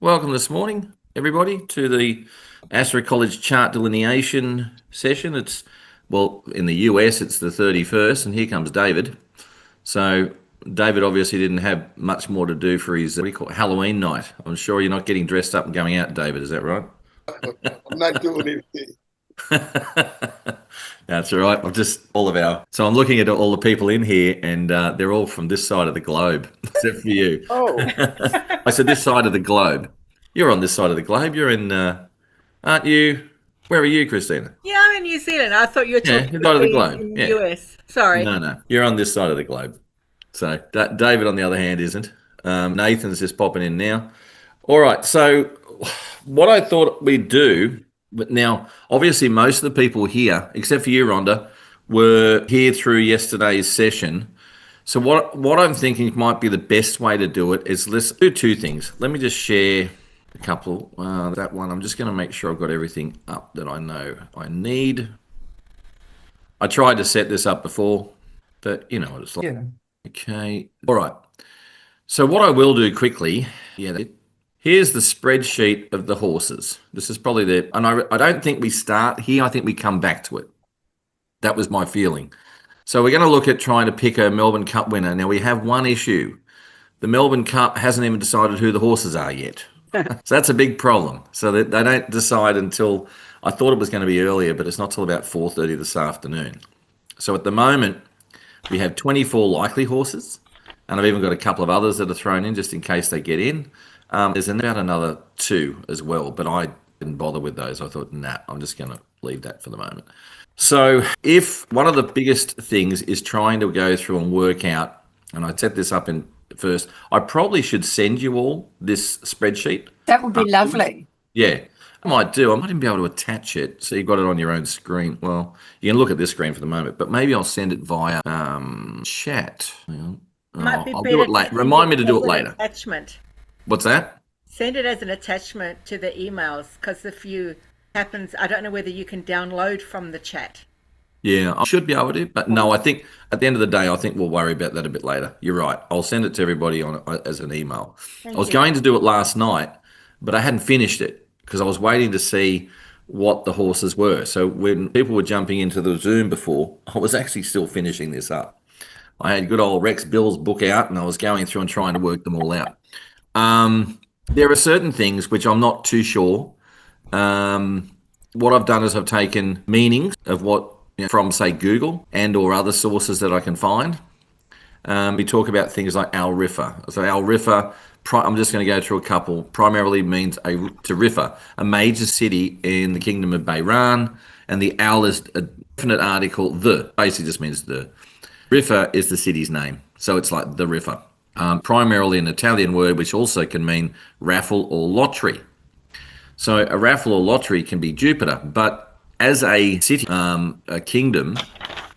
welcome this morning, everybody, to the Astra College chart delineation session. In the US, it's the 31st, and here comes David. So David obviously didn't have much more to do for his, Halloween night. I'm sure you're not getting dressed up and going out, David, is that right? I'm not doing anything. That's all right. So I'm looking at all the people in here, and they're all from this side of the globe, except for you. Oh, I said this side of the globe. You're on this side of the globe. You're in, aren't you? Where are you, Christina? Yeah, I'm in New Zealand. I thought you were Yeah, talking this side of the about globe. in the Yeah. US. Sorry. No. You're on this side of the globe. So David, on the other hand, isn't. Nathan's just popping in now. All right. So what I thought we'd do, but now obviously most of the people here, except for you, Rhonda, were here through yesterday's session. So what I'm thinking might be the best way to do it is let's do two things. Let me just share a couple. That one, I'm just going to make sure I've got everything up that I know I need. I tried to set this up before, but you know what it's like. Yeah. Okay. All right. So what I will do quickly, here's the spreadsheet of the horses. This is probably and I don't think we start here. I think we come back to it. That was my feeling. So we're going to look at trying to pick a Melbourne Cup winner. Now we have one issue. The Melbourne Cup hasn't even decided who the horses are yet. So that's a big problem. So they don't decide until, I thought it was going to be earlier, but it's not till about 4:30 this afternoon. So at the moment, we have 24 likely horses, and I've even got a couple of others that are thrown in just in case they get in. There's about another 2 as well, but I didn't bother with those. I thought, I'm just going to leave that for the moment. So if one of the biggest things is trying to go through and work out, and I set this up in first, I probably should send you all this spreadsheet. That would be lovely. Yeah, I might even be able to attach it so you've got it on your own screen. Well, you can look at this screen for the moment, but maybe I'll send it via chat. Might be I'll better do it later. Remind me to do it later. Attachment. What's that? Send it as an attachment to the emails, because I don't know whether you can download from the chat. Yeah, I should be able to, but no, I think at the end of the day, I think we'll worry about that a bit later. You're right. I'll send it to everybody as an email. I was going to do it last night, but I hadn't finished it because I was waiting to see what the horses were. So when people were jumping into the Zoom before, I was actually still finishing this up. I had good old Rex Bill's book out, and I was going through and trying to work them all out. There are certain things which I'm not too sure. What I've done is I've taken meanings of what from, say, Google and or other sources that I can find. We talk about things like Al Rifa. So Al Rifa, I'm just going to go through a couple, primarily means to Rifa, a major city in the Kingdom of Bahrain, and the Al is a definite article, basically just means the. Rifa is the city's name, so it's like the Rifa. Primarily an Italian word, which also can mean raffle or lottery. So a raffle or lottery can be Jupiter, but as a city, a kingdom,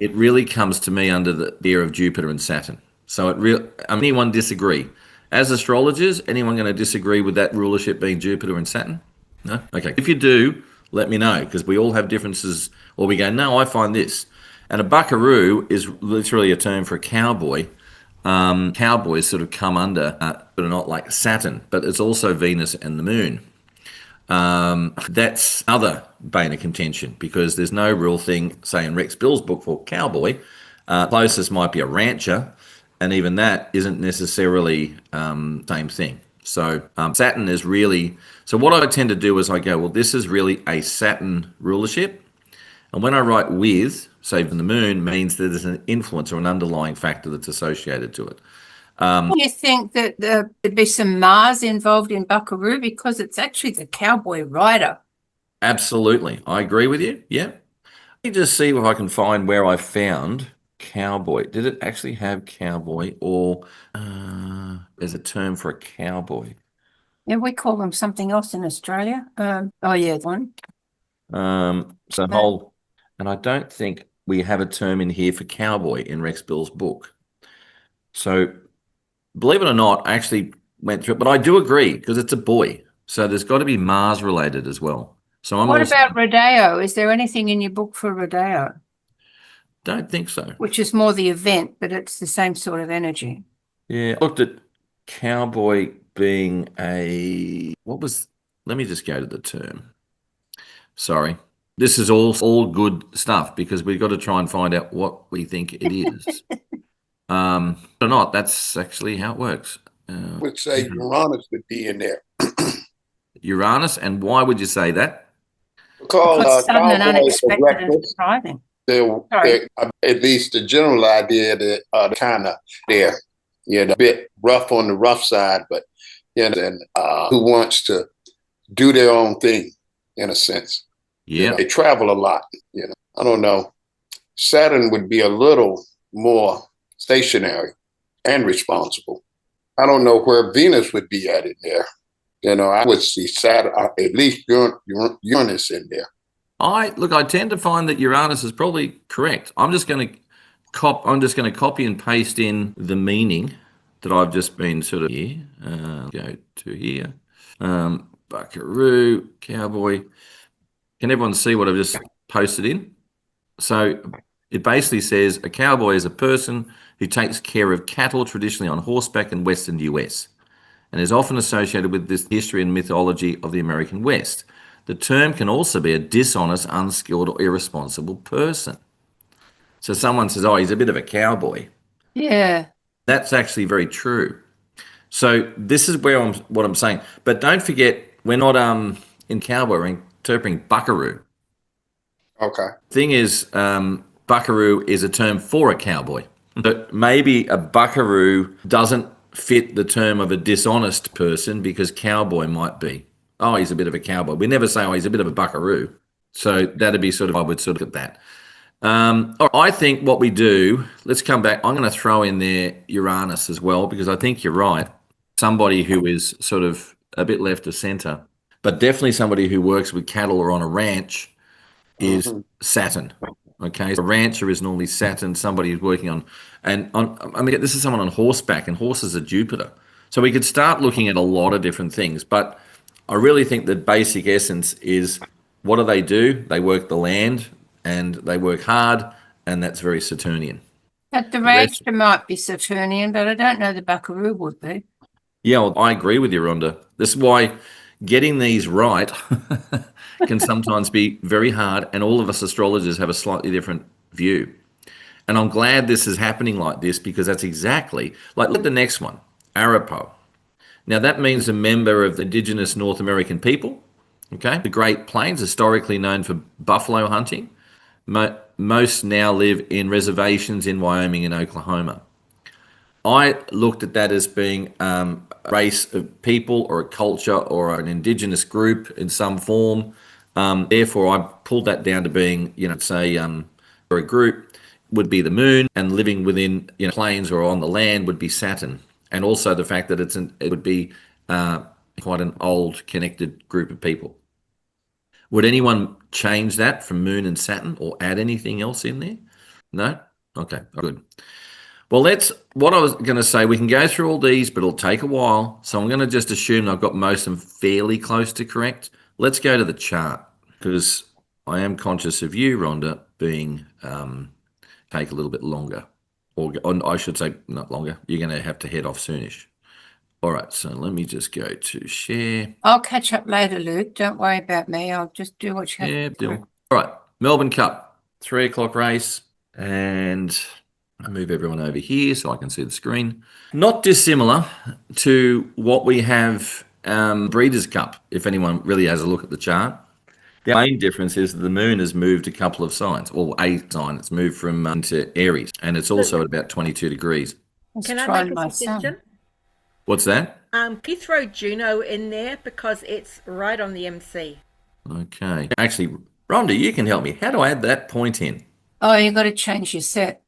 it really comes to me under the idea of Jupiter and Saturn. So anyone disagree? As astrologers, anyone going to disagree with that rulership being Jupiter and Saturn? No? Okay. If you do, let me know, because we all have differences, or we go, no, I find this. And a buckaroo is literally a term for a cowboy. Cowboys sort of come under, but are not like Saturn, but it's also Venus and the moon. That's other bane of contention, because there's no real thing, say in Rex Bill's book, for cowboy. Closest might be a rancher, and even that isn't necessarily same thing. So Saturn is really, so what I tend to do is I go, well, this is really a Saturn rulership. And when I write with, say the moon, means that there's an influence or an underlying factor that's associated to it. You think that there'd be some Mars involved in Buckaroo, because it's actually the cowboy rider? Absolutely. I agree with you. Yeah. Let me just see if I can find where I found cowboy. Did it actually have cowboy, or there's a term for a cowboy? Yeah, we call them something else in Australia. One. And I don't think we have a term in here for cowboy in Rex Bill's book. So believe it or not, I actually went through it, but I do agree, because it's a boy. So there's got to be Mars related as well. So what about Rodeo? Is there anything in your book for Rodeo? Don't think so. Which is more the event, but it's the same sort of energy. Yeah, I looked at cowboy being let me just go to the term. Sorry. This is all good stuff because we've got to try and find out what we think it is. Or not, that's actually how it works. I would say Uranus would be in there. Uranus, and why would you say that? Because sudden and cowboys are unexpected and reckless. surprising. They're, at least the general idea that kind of they're a bit rough on the rough side, but and who wants to do their own thing in a sense. Yeah. They travel a lot. I don't know. Saturn would be a little more stationary and responsible. I don't know where Venus would be at in there. I would see Saturn, at least Uranus in there. I tend to find that Uranus is probably correct. I'm just going to copy and paste in the meaning that I've just been sort of here. Go to here. Buckaroo, cowboy. Can everyone see what I've just posted in? So it basically says a cowboy is a person who takes care of cattle traditionally on horseback in western US and is often associated with this history and mythology of the American West. The term can also be a dishonest, unskilled, or irresponsible person. So someone says, oh, he's a bit of a cowboy. Yeah. That's actually very true. So this is what I'm saying. But don't forget, we're not in cowboy, we're interpreting buckaroo. Okay. Thing is, buckaroo is a term for a cowboy. But maybe a buckaroo doesn't fit the term of a dishonest person because cowboy might be. Oh, he's a bit of a cowboy. We never say, oh, he's a bit of a buckaroo. So that'd be I would sort of look at that. I think what we do, let's come back. I'm going to throw in there Uranus as well, because I think you're right. Somebody who is sort of a bit left of center, but definitely somebody who works with cattle or on a ranch is Saturn. Okay. So a rancher is normally Saturn, somebody who's working this is someone on horseback, and horses are Jupiter. So we could start looking at a lot of different things, but I really think the basic essence is, what do? They work the land and they work hard, and that's very Saturnian. But the rancher might be Saturnian, but I don't know the buckaroo would be. Yeah, well, I agree with you, Rhonda. This is why getting these right can sometimes be very hard, and all of us astrologers have a slightly different view. And I'm glad this is happening like this, because that's exactly, like, look at the next one, Arapaho. Now, that means a member of the indigenous North American people, okay? The Great Plains, historically known for buffalo hunting. Most now live in reservations in Wyoming and Oklahoma. I looked at that as being a race of people or a culture or an indigenous group in some form. Therefore, I pulled that down to being, say, for a group would be the moon, and living within plains or on the land would be Saturn. And also the fact that it would be quite an old connected group of people. Would anyone change that from Moon and Saturn or add anything else in there? No? Okay, good. Well, what I was going to say, we can go through all these, but it'll take a while. So I'm going to just assume I've got most of them fairly close to correct. Let's go to the chart, because I am conscious of you, Rhonda, being take a little bit longer. Or I should say not longer. You're going to have to head off soonish. All right, so let me just go to share. I'll catch up later, Luke. Don't worry about me. I'll just do what you have to do. All right, Melbourne Cup, 3 o'clock race. And I move everyone over here so I can see the screen. Not dissimilar to what we have Breeders' Cup, if anyone really has a look at the chart. The main difference is that the moon has moved a couple of signs, or a sign. It's moved from into Aries, and it's also at about 22 degrees. Can I make a suggestion? What's that? Can you throw Juno in there, because it's right on the MC? Okay. Actually, Rhonda, you can help me. How do I add that point in? Oh, you got to change your set.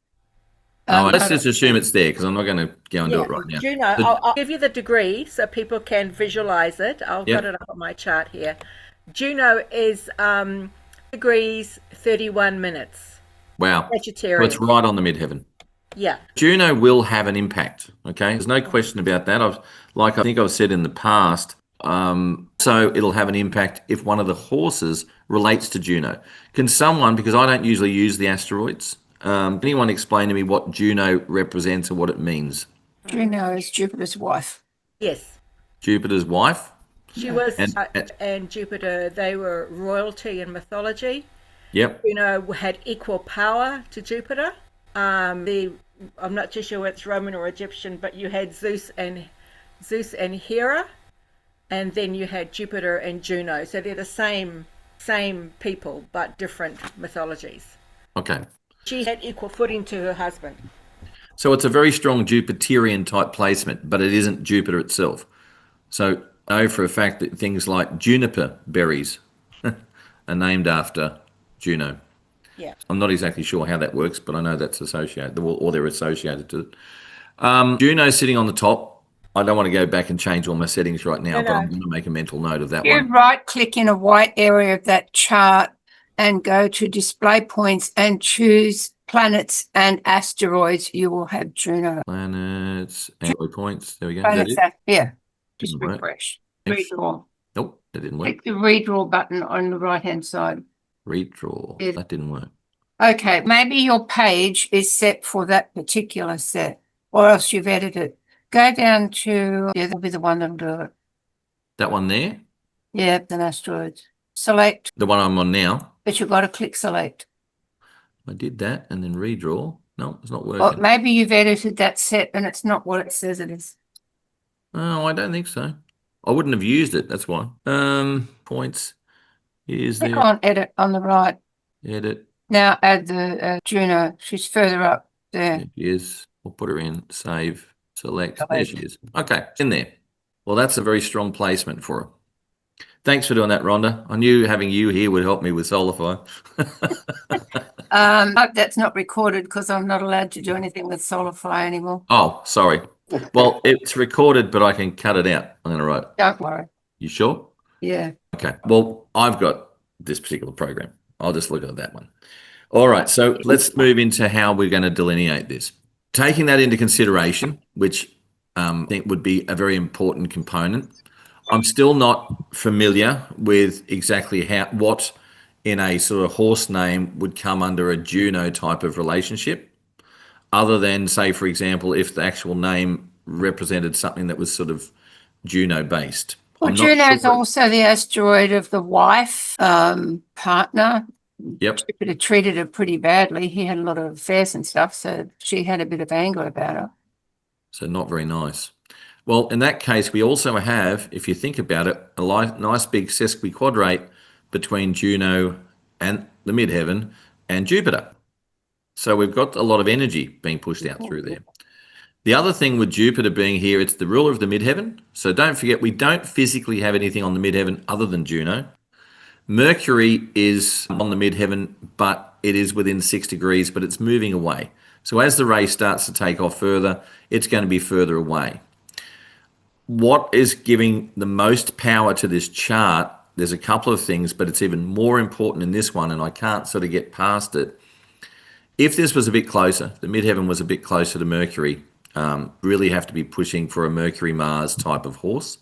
Let's just assume it's there, because I'm not going to go and do it right now. Juno, I'll give you the degree so people can visualize it. I've got it up on my chart here. Juno is degrees 31 minutes. Wow. Vegetarian. Well, it's right on the midheaven. Yeah. Juno will have an impact, okay? There's no question about that. I think I've said in the past, so it'll have an impact if one of the horses relates to Juno. Can someone, because I don't usually use the asteroids, anyone explain to me what Juno represents or what it means? Juno is Jupiter's wife. Yes. Jupiter's wife. She was, And- and Jupiter, they were royalty in mythology. Yep. Juno had equal power to Jupiter. I'm not too sure whether it's Roman or Egyptian, but you had Zeus and Hera, and then you had Jupiter and Juno. So they're the same people, but different mythologies. Okay. She had equal footing to her husband. So it's a very strong Jupiterian type placement, but it isn't Jupiter itself. So I know for a fact that things like juniper berries are named after Juno. Yeah. I'm not exactly sure how that works, but I know that's associated, or they're associated to it. Juno sitting on the top. I don't want to go back and change all my settings right now, No, but no. I'm going to make a mental note of that You one. right click in a white area of that chart and go to display points and choose planets and asteroids. You will have Juno. Planets and points. There we go. Is that Planets, it? yeah. Just Didn't work. refresh. Thanks. Redraw. Nope, that didn't work. Click the redraw button on the right hand side. Redraw. Yeah. That didn't work. Okay, maybe your page is set for that particular set, or else you've edited. Go down to, yeah, that'll be the one that'll do it. That one there, Yeah, then asteroids. Select, the one I'm on now. but you've got to click select. I did that and then redraw. No, it's not Or working. maybe you've edited that set and it's not what it says it is. Oh, I don't think so. I wouldn't have used it. That's why. Points. Here's Click there. on edit on the right. Edit. Now add the Juno. She's further up there. There she is. We'll put her in. Save. Select. There Select. she is. Okay, in there. Well, that's a very strong placement for her. Thanks for doing that, Rhonda. I knew having you here would help me with Solify. Hope that's not recorded because I'm not allowed to do anything with Solify anymore. Oh, sorry. Well, it's recorded, but I can cut it out. I'm going to write. Don't worry. You sure? Yeah. Okay. Well, I've got this particular program. I'll just look at that one. All right. So let's move into how we're going to delineate this. Taking that into consideration, which I think would be a very important component. I'm still not familiar with exactly what in a sort of horse name would come under a Juno type of relationship, other than, say, for example, if the actual name represented something that was sort of Juno based. Well, I'm not Juno's sure. also the asteroid of the wife, partner. Yep. Jupiter treated her pretty badly. He had a lot of affairs and stuff, so she had a bit of anger about her. So not very nice. Well, in that case, we also have, if you think about it, a nice big sesquiquadrate between Juno and the midheaven and Jupiter. So we've got a lot of energy being pushed out through there. The other thing with Jupiter being here, it's the ruler of the midheaven. So don't forget, we don't physically have anything on the midheaven other than Juno. Mercury is on the midheaven, but it is within 6 degrees, but it's moving away. So as the ray starts to take off further, it's going to be further away. What is giving the most power to this chart, there's a couple of things, but it's even more important in this one, and I can't sort of get past it. If this was a bit closer, the midheaven was a bit closer to Mercury, really have to be pushing for a Mercury-Mars type of horse.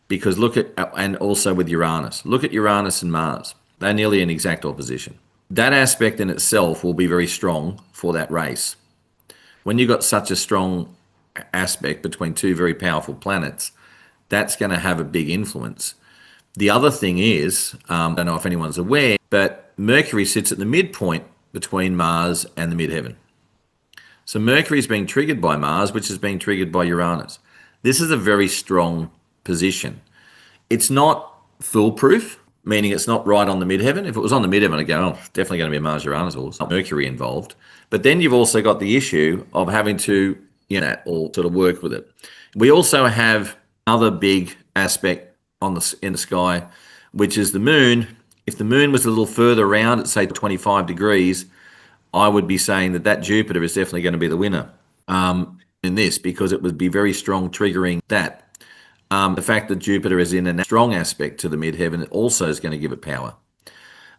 Because look at, and also with Uranus, look at Uranus and Mars. They're nearly in exact opposition. That aspect in itself will be very strong for that race. When you've got such a strong aspect between two very powerful planets, that's going to have a big influence. The other thing is, I don't know if anyone's aware, but Mercury sits at the midpoint between Mars and the midheaven. So Mercury is being triggered by Mars, which is being triggered by Uranus. This is a very strong position. It's not foolproof, meaning it's not right on the midheaven. If it was on the midheaven, I'd go, oh, definitely going to be a Mars-Uranus horse, not Mercury involved. But then you've also got the issue of having to, or sort of work with it. We also have another big aspect in the sky, which is the moon. If the moon was a little further around at, say, 25 degrees, I would be saying that Jupiter is definitely going to be the winner in this, because it would be very strong triggering that. The fact that Jupiter is in a strong aspect to the midheaven also is going to give it power.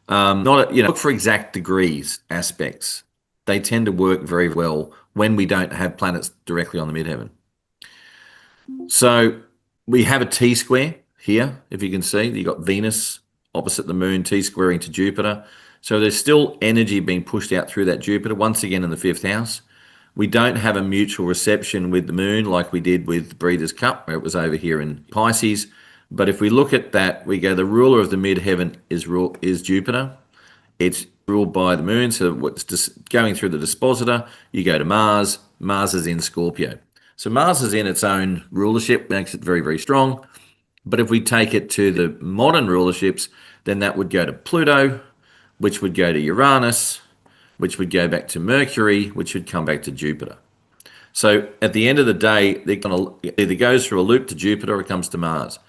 Look for exact degrees aspects. They tend to work very well when we don't have planets directly on the midheaven. So we have a T-square here, if you can see. You've got Venus opposite the moon, T-squaring to Jupiter. So there's still energy being pushed out through that Jupiter, once again in the 5th house. We don't have a mutual reception with the moon like we did with the Breeders' Cup, where it was over here in Pisces. But if we look at that, we go, the ruler of the midheaven is Jupiter. It's ruled by the moon, so what's just going through the dispositor, you go to Mars. Mars is in Scorpio. So Mars is in its own rulership, makes it very, very strong. But if we take it to the modern rulerships, then that would go to Pluto, which would go to Uranus, which would go back to Mercury, which would come back to Jupiter. So at the end of the day, they're going to either goes through a loop to Jupiter or it comes to Mars.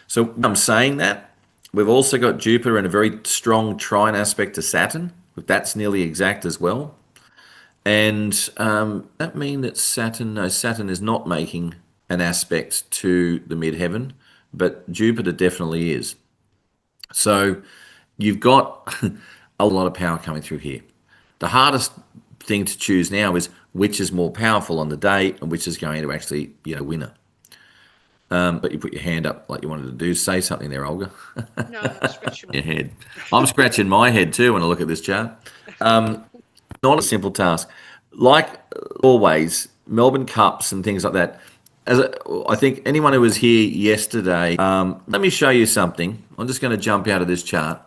So when I'm saying that, we've also got Jupiter in a very strong trine aspect to Saturn. That's nearly exact as well. And that means that Saturn is not making an aspect to the midheaven, but Jupiter definitely is. So you've got a lot of power coming through here. The hardest thing to choose now is which is more powerful on the day and which is going to actually, winner. But you put your hand up like you wanted to do. Say something there, Olga. No, I'm scratching my Your head. I'm scratching my head too when I look at this chart. Not a simple task. Like always, Melbourne Cups and things like that. I think anyone who was here yesterday, let me show you something. I'm just going to jump out of this chart.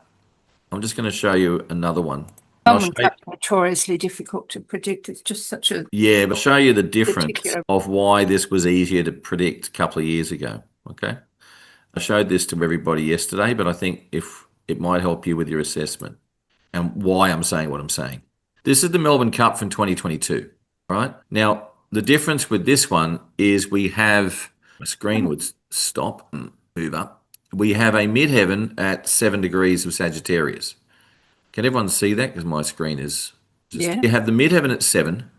I'm just going to show you another one. Melbourne Cup notoriously difficult to predict. It's just such a but I'll show you the difference particular. of why this was easier to predict a couple of years ago. Okay, I showed this to everybody yesterday, but I think if it might help you with your assessment and why I'm saying what I'm saying. This is the Melbourne Cup from 2022. Right now, the difference with this one is we have my screen would stop and move up. We have a midheaven at 7 degrees of Sagittarius. Can everyone see that? Because my screen is Yeah. You have the midheaven at 7.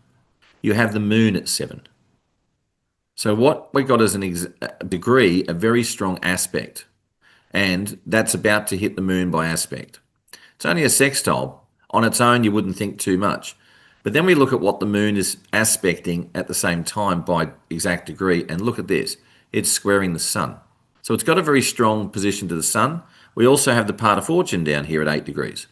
You have the moon at 7. So what we got is a degree, a very strong aspect. And that's about to hit the moon by aspect. It's only a sextile. On its own, you wouldn't think too much. But then we look at what the moon is aspecting at the same time by exact degree. And look at this. It's squaring the sun. So it's got a very strong position to the sun. We also have the part of fortune down here at 8 degrees.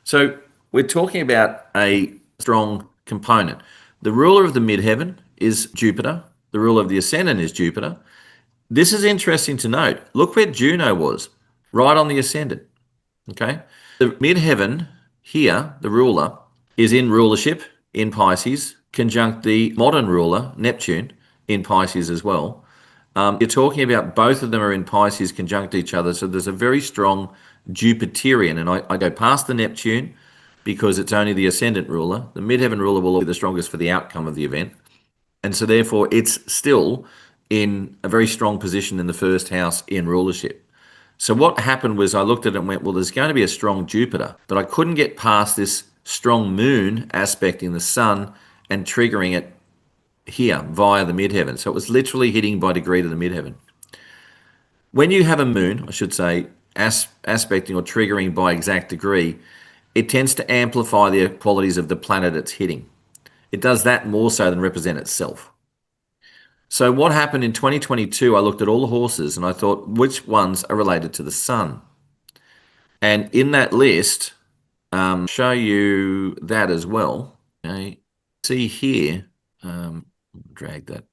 So we're talking about a strong component. The ruler of the midheaven is Jupiter. The ruler of the ascendant is Jupiter. This is interesting to note. Look where Juno was, right on the ascendant. Okay. The midheaven here, the ruler, is in rulership in Pisces, conjunct the modern ruler, Neptune, in Pisces as well. You're talking about both of them are in Pisces conjunct each other. So there's a very strong Jupiterian, and I go past the Neptune because it's only the ascendant ruler. The midheaven ruler will be the strongest for the outcome of the event. And so therefore it's still in a very strong position in the first house in rulership. So what happened was I looked at it and went, well, there's going to be a strong Jupiter, but I couldn't get past this strong moon aspecting the sun and triggering it here via the midheaven. So it was literally hitting by degree to the midheaven. When you have a moon, I should say, aspecting or triggering by exact degree, it tends to amplify the qualities of the planet it's hitting. It does that more so than represent itself. So what happened in 2022, I looked at all the horses and I thought, which ones are related to the sun? And in that list, show you that as well. Okay. See here, drag that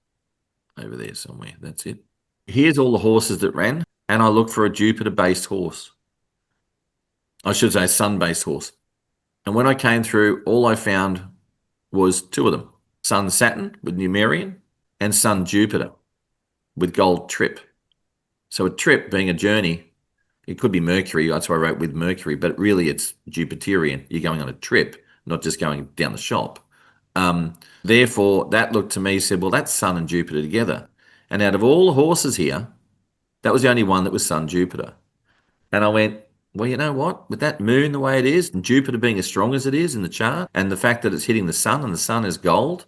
over there somewhere. That's it. Here's all the horses that ran, and I looked for a Jupiter-based horse. I should say sun-based horse. And when I came through, all I found was 2 of them. Sun Saturn with Numerian and Sun Jupiter with gold trip. So a trip being a journey, it could be Mercury. That's why I wrote with Mercury, but really it's Jupiterian. You're going on a trip, not just going down the shop. Therefore, that looked to me, said, well, that's Sun and Jupiter together. And out of all the horses here, that was the only one that was Sun Jupiter. And I went, well, you know what? With that moon the way it is, and Jupiter being as strong as it is in the chart, and the fact that it's hitting the sun and the sun is gold,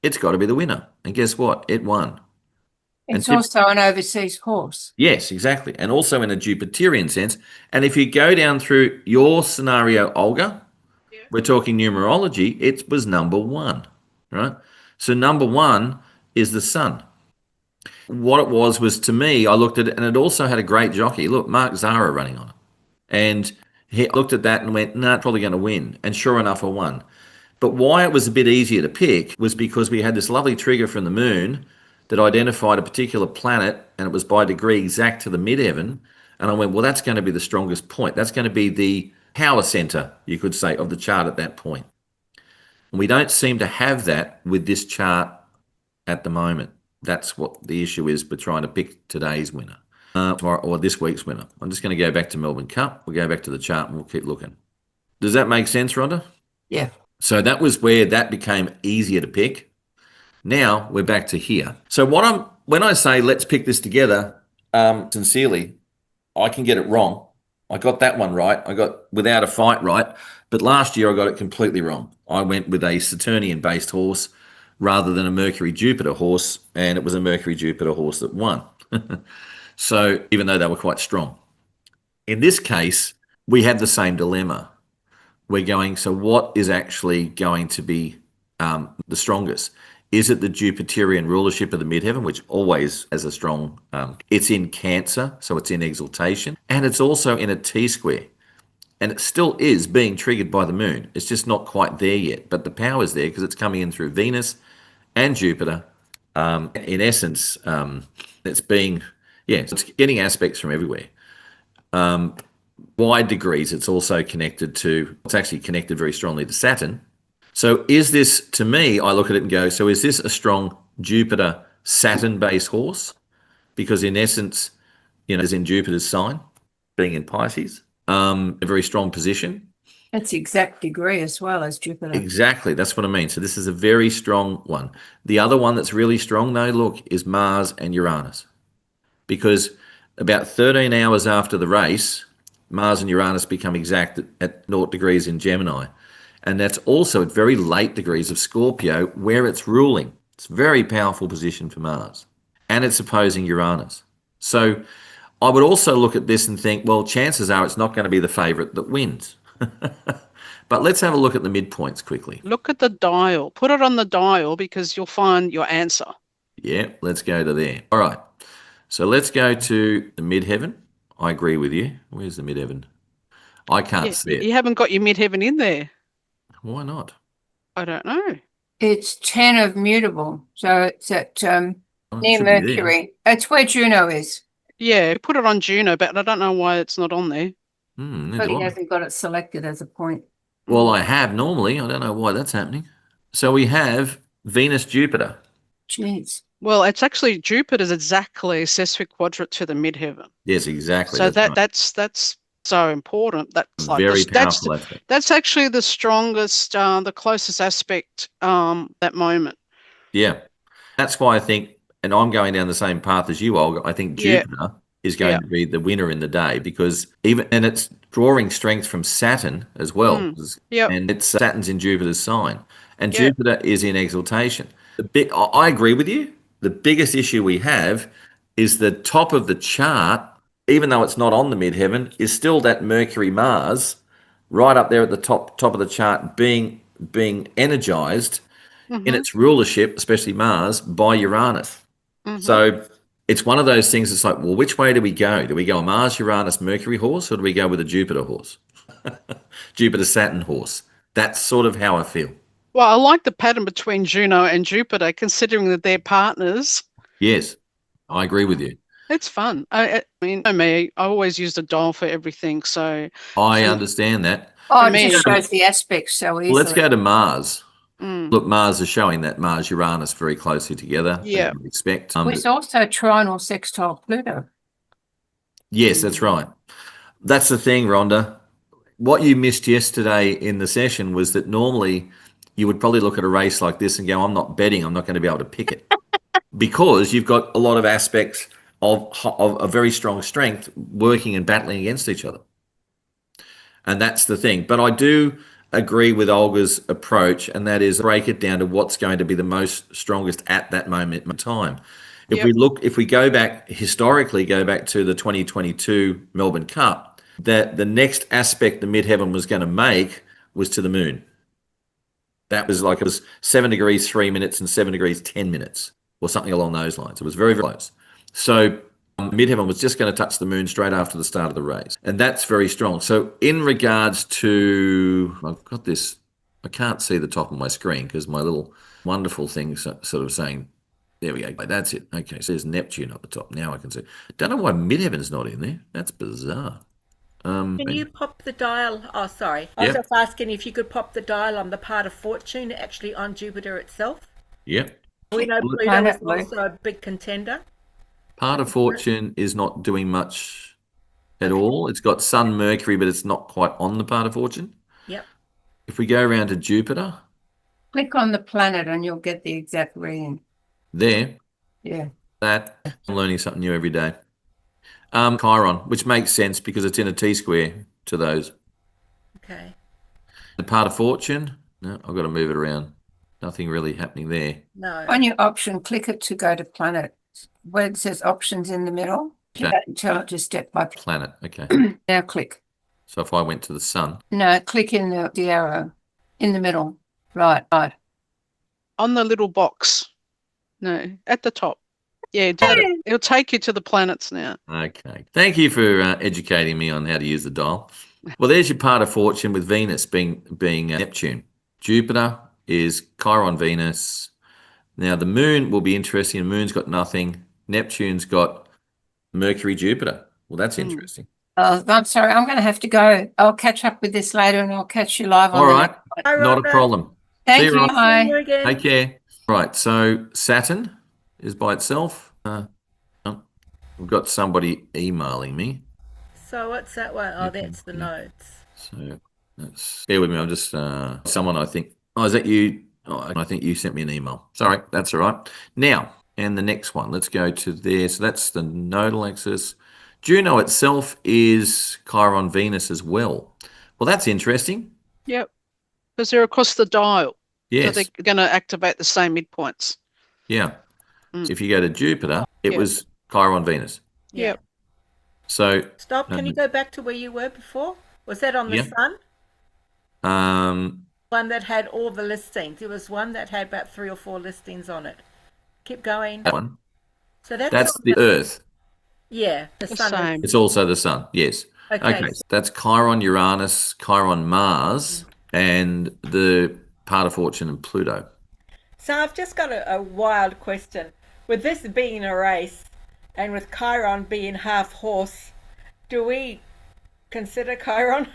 it's got to be the winner. And guess what? It won. It's also an overseas horse. Yes, exactly. And also in a Jupiterian sense. And if you go down through your scenario, Olga, we're talking numerology, it was number 1, right? So number 1 is the sun. What it was to me, I looked at it, and it also had a great jockey. Look, Mark Zara running on it. And he looked at that and went, nah, probably going to win. And sure enough, I won. But why it was a bit easier to pick was because we had this lovely trigger from the moon that identified a particular planet, and it was by degree exact to the midheaven. And I went, well, that's going to be the strongest point. That's going to be the power center, you could say, of the chart at that point. And we don't seem to have that with this chart at the moment. That's what the issue is for trying to pick today's winner or this week's winner. I'm just going to go back to Melbourne Cup. We'll go back to the chart and we'll keep looking. Does that make sense, Rhonda? Yeah. So that was where that became easier to pick. Now we're back to here. So when I say let's pick this together, sincerely, I can get it wrong. I got that one right. I got Without a Fight right. But last year I got it completely wrong. I went with a Saturnian-based horse rather than a Mercury-Jupiter horse, and it was a Mercury-Jupiter horse that won. So even though they were quite strong. In this case, we had the same dilemma. We're going, so what is actually going to be the strongest? Is it the Jupiterian rulership of the midheaven, which always has a strong, it's in Cancer, so it's in exaltation, and it's also in a T-square. And it still is being triggered by the moon. It's just not quite there yet, but the power is there because it's coming in through Venus and Jupiter. In essence, it's getting aspects from everywhere. Wide degrees, it's actually connected very strongly to Saturn. So is this, to me, I look at it and go, so is this a strong Jupiter-Saturn-based horse? Because in essence, is in Jupiter's sign, being in Pisces, a very strong position. That's the exact degree as well as Jupiter. Exactly, that's what I mean. So this is a very strong one. The other one that's really strong, though, look, is Mars and Uranus. Because about 13 hours after the race, Mars and Uranus become exact at 0 degrees in Gemini. And that's also at very late degrees of Scorpio where it's ruling. It's a very powerful position for Mars. And it's opposing Uranus. So I would also look at this and think, well, chances are it's not going to be the favourite that wins. But let's have a look at the midpoints quickly. Look at the dial. Put it on the dial because you'll find your answer. Yeah, let's go to there. All right. So let's go to the midheaven. I agree with you. Where's the midheaven? I can't see it. You haven't got your midheaven in there. Why not? I don't know. It's 10 of mutable. So it's at Well, it near should be there. Mercury. That's where Juno is. Yeah, put it on Juno, but I don't know why it's not on there. Neither But he do I. hasn't got it selected as a point. Well, I have normally. I don't know why that's happening. So we have Venus, Jupiter. Jeez. Well, it's actually Jupiter's exactly sesquiquadrate to the midheaven. Yes, exactly. So right. that's so important. That's like Very powerful aspect. that's actually the strongest, the closest aspect that moment. Yeah. That's why I think, and I'm going down the same path as you, Olga, I think Yeah. Jupiter is going to be the winner in the day because and it's drawing strength from Saturn as well. Yep. And it's Saturn's in Jupiter's sign. And Yep. Jupiter is in exaltation. I agree with you. The biggest issue we have is the top of the chart, even though it's not on the midheaven, is still that Mercury Mars right up there at the top of the chart being energized in its rulership, especially Mars, by Uranus. So it's one of those things. It's like, well, which way do we go? Do we go a Mars, Uranus, Mercury horse, or do we go with a Jupiter horse? Jupiter, Saturn horse. That's sort of how I feel. Well, I like the pattern between Juno and Jupiter, considering that they're partners. Yes, I agree with you. It's fun. I mean, I always used a dial for everything. So I understand that. Oh, me, it just shows the aspects so easily. Well, let's go to Mars. Look, Mars is showing that Mars, Uranus very closely together. Yeah. As you would expect. It's also trinal sextile Pluto. Yes, that's right. That's the thing, Rhonda. What you missed yesterday in the session was that normally you would probably look at a race like this and go, I'm not betting, I'm not going to be able to pick it. Because you've got a lot of aspects of a very strong strength working and battling against each other. And that's the thing. But I do agree with Olga's approach, and that is break it down to what's going to be the most strongest at that moment in time. If we go back historically, go back to the 2022 Melbourne Cup, that the next aspect the midheaven was going to make was to the moon. That was like, it was 7 degrees 3 minutes and 7 degrees 10 minutes or something along those lines. It was very, very close. So midheaven was just going to touch the moon straight after the start of the race. And that's very strong. So in regards to, I've got this I can't see the top of my screen because my little wonderful thing's sort of saying, there we go. That's it. Okay, so there's Neptune at the top. Now I can see. Don't know why Midheaven's not in there. That's bizarre. Can you pop the dial? Oh, sorry. I was Yep. just asking if you could pop the dial on the part of fortune actually on Jupiter itself. Yep. We know Look, Pluto Planet is Blue. also a big contender. Part of fortune is not doing much at all. It's got Sun, Mercury, but it's not quite on the part of fortune. Yep. If we go around to Jupiter, Click on the planet and you'll get the exact reading. there, Yeah. that, I'm learning something new every day. Chiron, which makes sense because it's in a T-square to those. Okay. The part of fortune, no, I've got to move it around. Nothing really happening there. No. On your option, click it to go to planet. Where it says options in the middle, Okay. tell it to step by. Planet, okay. Now click. So if I went to the sun, No, click in the arrow in the middle. Right. On the little box. No, at the top. Yeah, it'll take you to the planets now. okay. Thank you for educating me on how to use the dial. Well, there's your part of fortune with Venus being Neptune. Jupiter is Chiron, Venus. Now the moon will be interesting. The moon's got nothing. Neptune's got Mercury, Jupiter. Well, that's interesting. Oh, I'm sorry. I'm going to have to go. I'll catch up with this later and I'll catch you live on All the right. next one. Hi, Not a Rhonda. problem. Thank See you, you. Ron. See Bye. you again. Take care. Right. So Saturn is by itself. We've got somebody emailing me. So what's that one? Oh, that's the notes. So that's, bear with me. I'm just someone I think. Oh, is that you? Oh, I think you sent me an email. Sorry, that's all right. Now, and the next one. Let's go to there. So that's the nodal axis. Juno itself is Chiron, Venus as well. Well, that's interesting. Yep. Because they're across the dial. Yes. So they're going to activate the same midpoints. Yeah. Mm. So if you go to Jupiter, it Yeah. was Chiron, Venus. Yeah. Yep. So Stop. Can you go back to where you were before? Was that on the Yeah. sun? um, One that had all the listings. There was one that had about 3 or 4 listings on it. Keep going. that one. So that's That's on the Earth. yeah, the The sun. same. It's also the Sun. Yes. Okay. Okay. So that's Chiron, Uranus, Chiron, Mars, and the part of fortune and Pluto. So I've just got a wild question. With this being a race, and with Chiron being half horse, do we consider Chiron?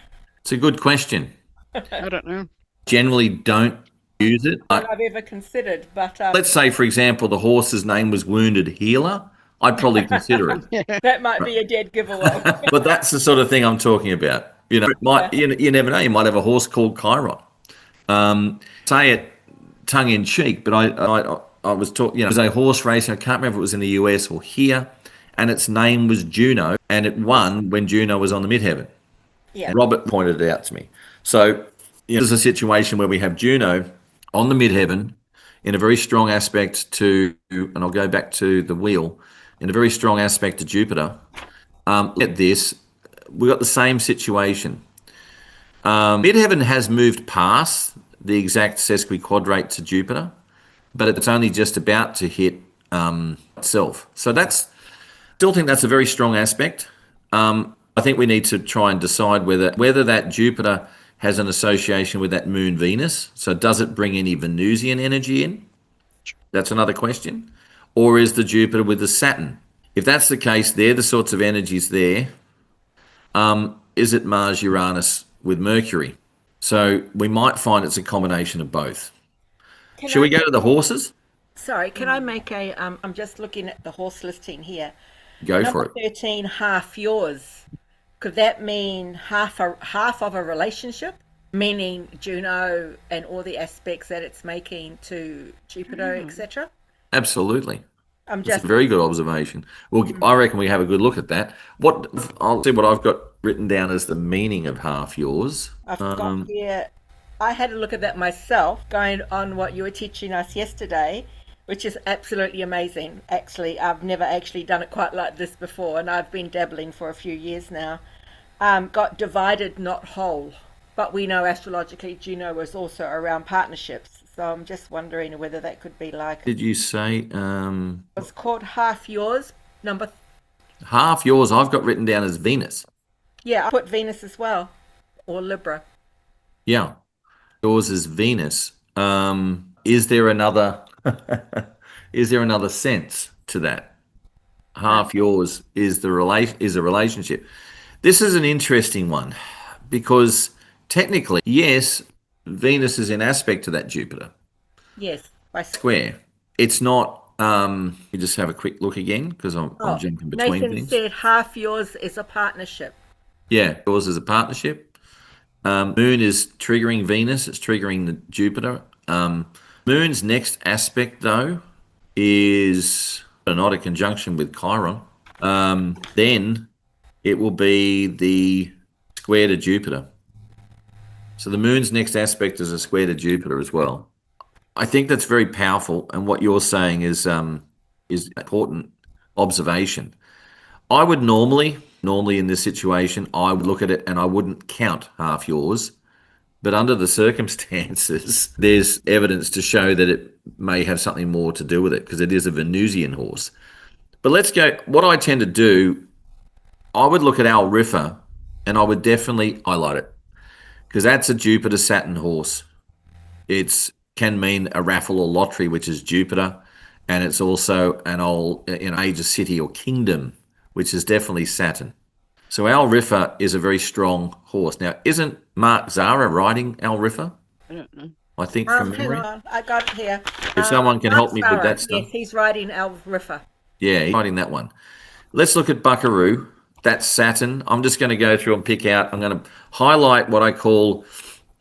It's a good question. I don't know. Generally don't use it. That But I've ever considered, but let's say, for example, the horse's name was Wounded Healer. I'd probably consider it. that might be a dead giveaway. But that's the sort of thing I'm talking about. You know, you never know. You might have a horse called Chiron. Say it tongue in cheek, but I was talking. You know, it was a horse race. I can't remember if it was in the US or here, and its name was Juno, and it won when Juno was on the midheaven. Yeah. And Robert pointed it out to me. So there's a situation where we have Juno on the midheaven in a very strong aspect to, and I'll go back to the wheel, in a very strong aspect to Jupiter. Look at this. We've got the same situation. Midheaven has moved past the exact sesquiquadrate to Jupiter, but it's only just about to hit itself. So still think that's a very strong aspect. I think we need to try and decide whether that Jupiter has an association with that moon Venus. So does it bring any Venusian energy in? That's another question. Or is the Jupiter with the Saturn? If that's the case, they're the sorts of energies there. Is it Mars, Uranus with Mercury? So we might find it's a combination of both. Shall we go to the horses? Sorry, can I make a? I'm just looking at the horse listing here. Go Number for it. 13, half yours. Could that mean half of a relationship? Meaning Juno and all the aspects that it's making to Jupiter, etc. Absolutely. I'm It's just a very good observation. Well, I reckon we have a good look at that. I'll see what I've got written down as the meaning of half yours. I've got here. I had a look at that myself, going on what you were teaching us yesterday, which is absolutely amazing. Actually, I've never actually done it quite like this before, and I've been dabbling for a few years now. Got divided, not whole. But we know astrologically Juno was also around partnerships. So I'm just wondering whether that could be like, Did you say it's called half yours, number, half yours? I've got written down as Venus. yeah, I put Venus as well, or Libra. Yeah. Yours is Venus. Is there another is there another sense to that? Half yours is a relationship. This is an interesting one because technically, yes, Venus is in aspect to that Jupiter Yes, by square. It's not. You just have a quick look again because I'm jumping between Nathan things. said half yours is a partnership. Yeah, yours is a partnership. Moon is triggering Venus. It's triggering the Jupiter. Moon's next aspect, though, is not a conjunction with Chiron. Then it will be the square to Jupiter. So the Moon's next aspect is a square to Jupiter as well. I think that's very powerful, and what you're saying is important observation. I would normally in this situation, I would look at it and I wouldn't count half yours. But under the circumstances, there's evidence to show that it may have something more to do with it because it is a Venusian horse. But let's go. What I tend to do, I would look at Al Rifa and I would definitely highlight it because that's a Jupiter Saturn horse. It can mean a raffle or lottery, which is Jupiter, and it's also an old age of city or kingdom, which is definitely Saturn. So Al Rifa is a very strong horse. Now, isn't Mark Zara riding Al Rifa? I don't know. I think from Hang memory. on, I got it here. If someone can help me with that stuff. Yes, he's riding Al Rifa. Yeah, he's riding that one. Let's look at Buckaroo. That's Saturn. I'm just going to go through and pick out. I'm going to highlight what I call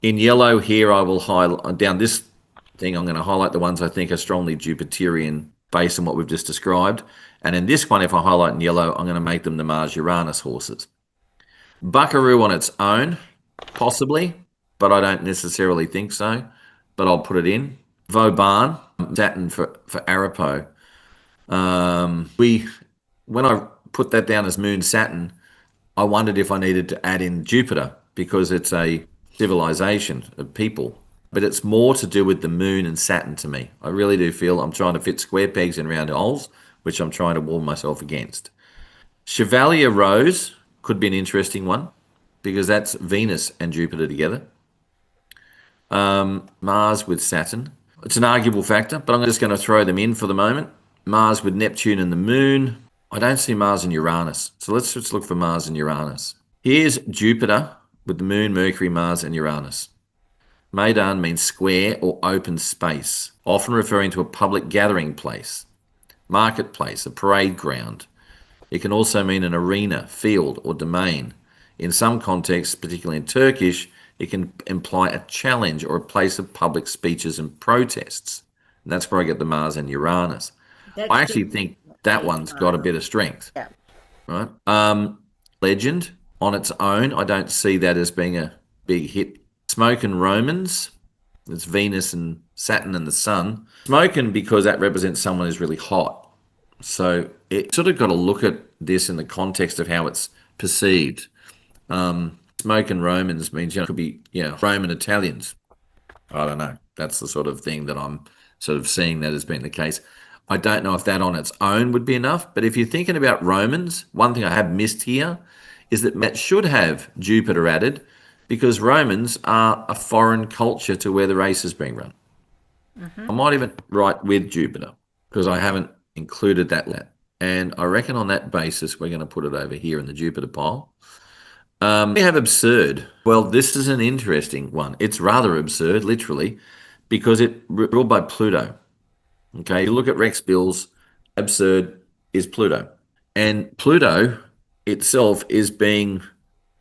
in yellow here. I will highlight down this thing. I'm going to highlight the ones I think are strongly Jupiterian based on what we've just described. And in this one, if I highlight in yellow, I'm going to make them the Mars-Uranus horses. Buckaroo on its own, possibly, but I don't necessarily think so. But I'll put it in. Vauban, Saturn for Arapaho. When I put that down as Moon Saturn, I wondered if I needed to add in Jupiter because it's a civilization of people. But it's more to do with the Moon and Saturn to me. I really do feel I'm trying to fit square pegs in round holes, which I'm trying to warn myself against. Chevalier Rose could be an interesting one because that's Venus and Jupiter together. Mars with Saturn. It's an arguable factor, but I'm just going to throw them in for the moment. Mars with Neptune and the Moon. I don't see Mars and Uranus. So let's just look for Mars and Uranus. Here's Jupiter with the Moon, Mercury, Mars, and Uranus. Maidan means square or open space, often referring to a public gathering place, marketplace, a parade ground. It can also mean an arena, field, or domain. In some contexts, particularly in Turkish, it can imply a challenge or a place of public speeches and protests. And that's where I get the Mars and Uranus. I actually think that one's got a bit of strength. Yeah. Right. Legend on its own, I don't see that as being a big hit. Smoke and Romans, it's Venus and Saturn and the Sun. Smoking because that represents someone who's really hot. So it sort of got to look at this in the context of how it's perceived. Smoke and Romans means, it could be, Roman Italians. I don't know. That's the sort of thing that I'm sort of seeing that as being the case. I don't know if that on its own would be enough, but if you're thinking about Romans, one thing I have missed here is that should have Jupiter added because Romans are a foreign culture to where the race is being run. I might even write with Jupiter because I haven't included that yet. And I reckon on that basis, we're going to put it over here in the Jupiter pile. We have absurd. Well, this is an interesting one. It's rather absurd, literally, because it's ruled by Pluto. Okay, you look at Rex Bills, absurd is Pluto. And Pluto itself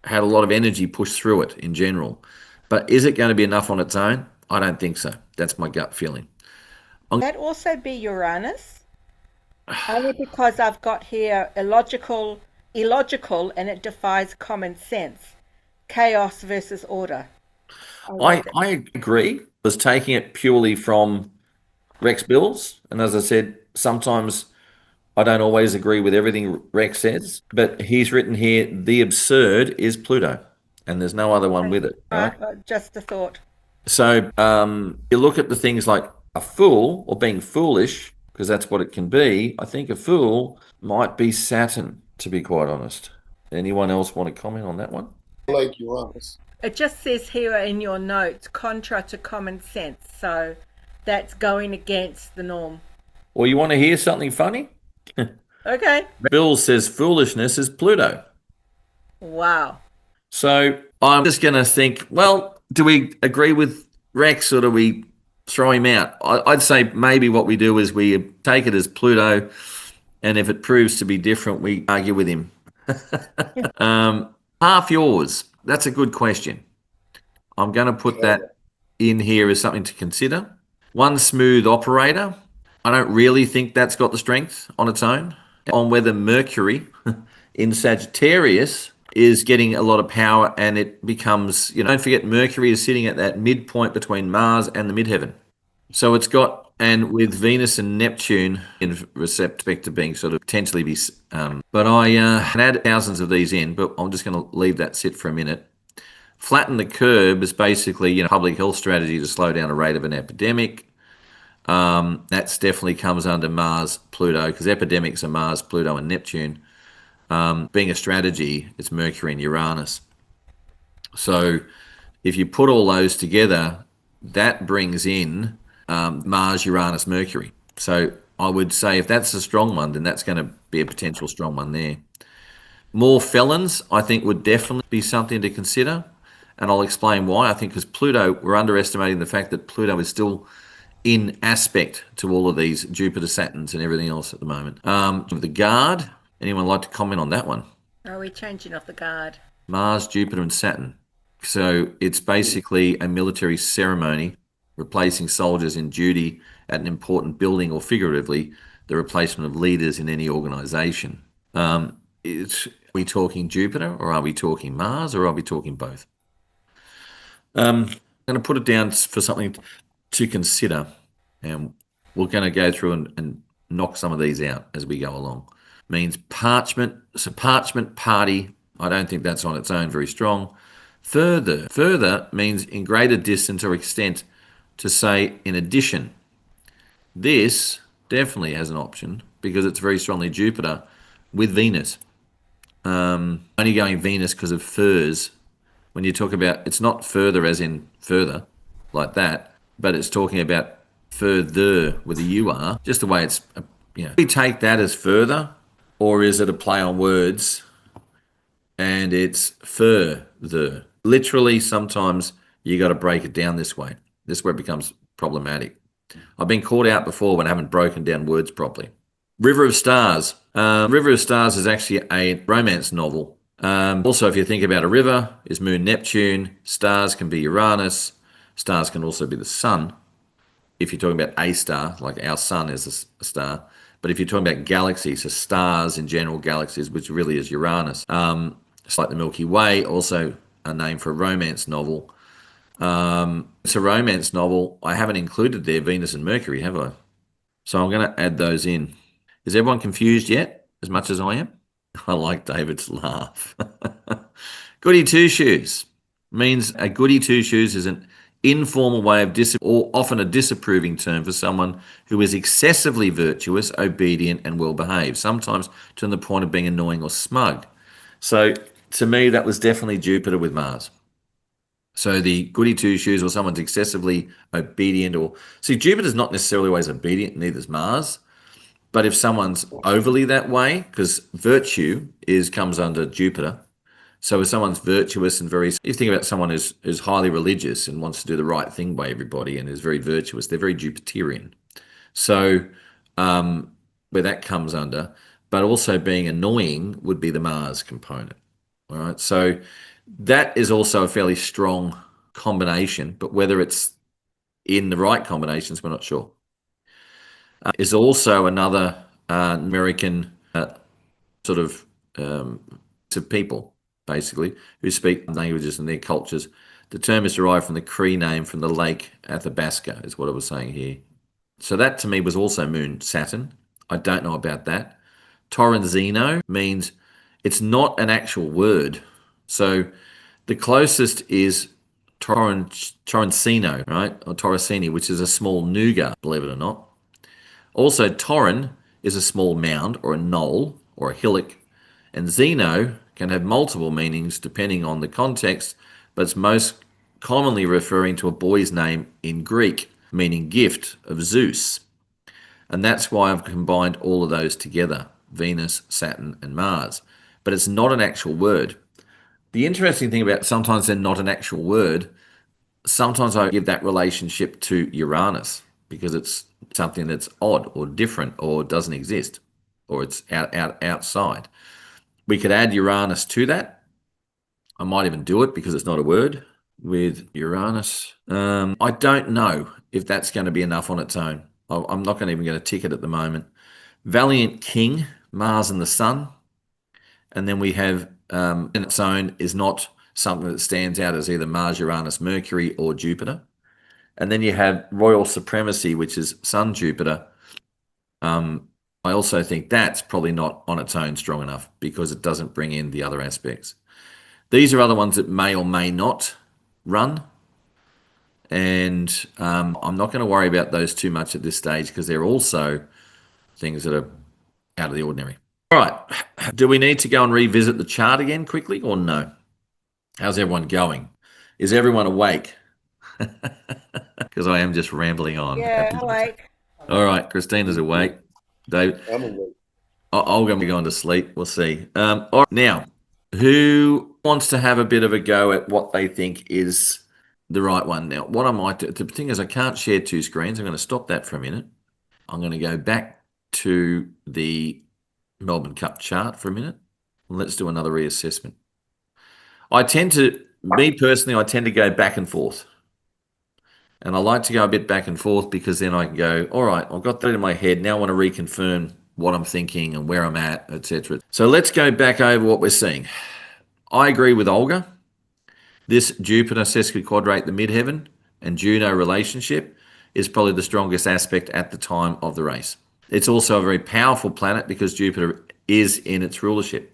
had a lot of energy pushed through it in general. But is it going to be enough on its own? I don't think so. That's my gut feeling. Would that also be Uranus? Only because I've got here illogical, and it defies common sense. Chaos versus order. I agree. I was taking it purely from Rex Bills. And as I said, sometimes I don't always agree with everything Rex says, but he's written here, the absurd is Pluto, and there's no other one with it. Right? Just a thought. So you look at the things like a fool or being foolish, because that's what it can be. I think a fool might be Saturn, to be quite honest. Anyone else want to comment on that one? I like Uranus. It just says here in your notes, contra to common sense. So that's going against the norm. Well, you want to hear something funny? Okay. Bill says foolishness is Pluto. Wow. So I'm just going to think, well, do we agree with Rex or do we throw him out? I'd say maybe what we do is we take it as Pluto, and if it proves to be different, we argue with him. Half yours. That's a good question. I'm going to put that in here as something to consider. One smooth operator. I don't really think that's got the strength on its own. On whether Mercury in Sagittarius is getting a lot of power and it becomes, don't forget Mercury is sitting at that midpoint between Mars and the midheaven. So it's got, and with Venus and Neptune in respect to being sort of potentially be, but I can add thousands of these in, but I'm just going to leave that sit for a minute. Flatten the curve is basically, public health strategy to slow down the rate of an epidemic. That's definitely comes under Mars, Pluto, because epidemics are Mars, Pluto, and Neptune. Being a strategy, it's Mercury and Uranus. So if you put all those together, that brings in Mars, Uranus, Mercury. So I would say if that's a strong one, then that's going to be a potential strong one there. More felons, I think, would definitely be something to consider. And I'll explain why. I think because Pluto, we're underestimating the fact that Pluto is still in aspect to all of these Jupiter, Saturns, and everything else at the moment. The guard, anyone like to comment on that one? Are we changing off the guard? Mars, Jupiter, and Saturn. So it's basically a military ceremony replacing soldiers in duty at an important building, or figuratively, the replacement of leaders in any organization. Are we talking Jupiter, or are we talking Mars, or are we talking both? I'm going to put it down for something to consider, and we're going to go through and knock some of these out as we go along. Means parchment. So parchment party, I don't think that's on its own very strong. Further means in greater distance or extent, to say in addition. This definitely has an option because it's very strongly Jupiter with Venus. Only going Venus because of furs. When you talk about, it's not further as in further like that, but it's talking about further with a UR, just the way it's, we take that as further, or is it a play on words and it's further? Literally, sometimes you got to break it down this way. This is where it becomes problematic. I've been caught out before when I haven't broken down words properly. River of Stars. River of Stars is actually a romance novel. Also, if you think about a river, is Moon Neptune. Stars can be Uranus. Stars can also be the sun. If you're talking about a star, like our sun is a star. But if you're talking about galaxies, so stars in general, galaxies, which really is Uranus. It's like the Milky Way, also a name for a romance novel. It's a romance novel. I haven't included there Venus and Mercury, have I? So I'm going to add those in. Is everyone confused yet, as much as I am? I like David's laugh. Goody two-shoes means a goody two-shoes is an informal way of or often a disapproving term for someone who is excessively virtuous, obedient, and well-behaved, sometimes to the point of being annoying or smug. So to me, that was definitely Jupiter with Mars. So the goody two-shoes, or someone's excessively obedient, or see, Jupiter's not necessarily always obedient, neither is Mars. But if someone's overly that way, because virtue comes under Jupiter. So if someone's virtuous and you think about someone who's highly religious and wants to do the right thing by everybody and is very virtuous, they're very Jupiterian. So where that comes under, but also being annoying would be the Mars component. All right. So that is also a fairly strong combination, but whether it's in the right combinations, we're not sure. Is also another American sort of people, basically, who speak languages and their cultures. The term is derived from the Cree name from the lake Athabasca, is what I was saying here. So that to me was also Moon Saturn. I don't know about that. Torrenzino means it's not an actual word. So the closest is Torrencino, right? Or Torresini, which is a small nougat, believe it or not. Also, Torren is a small mound or a knoll or a hillock, and Zeno can have multiple meanings depending on the context, but it's most commonly referring to a boy's name in Greek, meaning gift of Zeus. And that's why I've combined all of those together, Venus, Saturn, and Mars. But it's not an actual word. The interesting thing about sometimes they're not an actual word, sometimes I give that relationship to Uranus because it's something that's odd or different or doesn't exist or it's outside. We could add Uranus to that. I might even do it because it's not a word with Uranus. I don't know if that's going to be enough on its own. I'm not even going to tick it at the moment. Valiant King, Mars and the Sun. And then we have in its own is not something that stands out as either Mars, Uranus, Mercury, or Jupiter. And then you have Royal Supremacy, which is Sun, Jupiter. I also think that's probably not on its own strong enough because it doesn't bring in the other aspects. These are other ones that may or may not run. And I'm not going to worry about those too much at this stage because they're also things that are out of the ordinary. All right. Do we need to go and revisit the chart again quickly or no? How's everyone going? Is everyone awake? Because I am just rambling on. Yeah, awake. All right. Christina's awake. Dave, I'm awake. I'll be going to sleep. We'll see. All right. Now, who wants to have a bit of a go at what they think is the right one? Now, what I might do, the thing is I can't share two screens. I'm going to stop that for a minute. I'm going to go back to the Melbourne Cup chart for a minute. And let's do another reassessment. I tend to go back and forth. And I like to go a bit back and forth because then I can go, all right, I've got that in my head. Now I want to reconfirm what I'm thinking and where I'm at, etc. So let's go back over what we're seeing. I agree with Olga. This Jupiter sesquiquadrate the midheaven and Juno relationship is probably the strongest aspect at the time of the race. It's also a very powerful planet because Jupiter is in its rulership.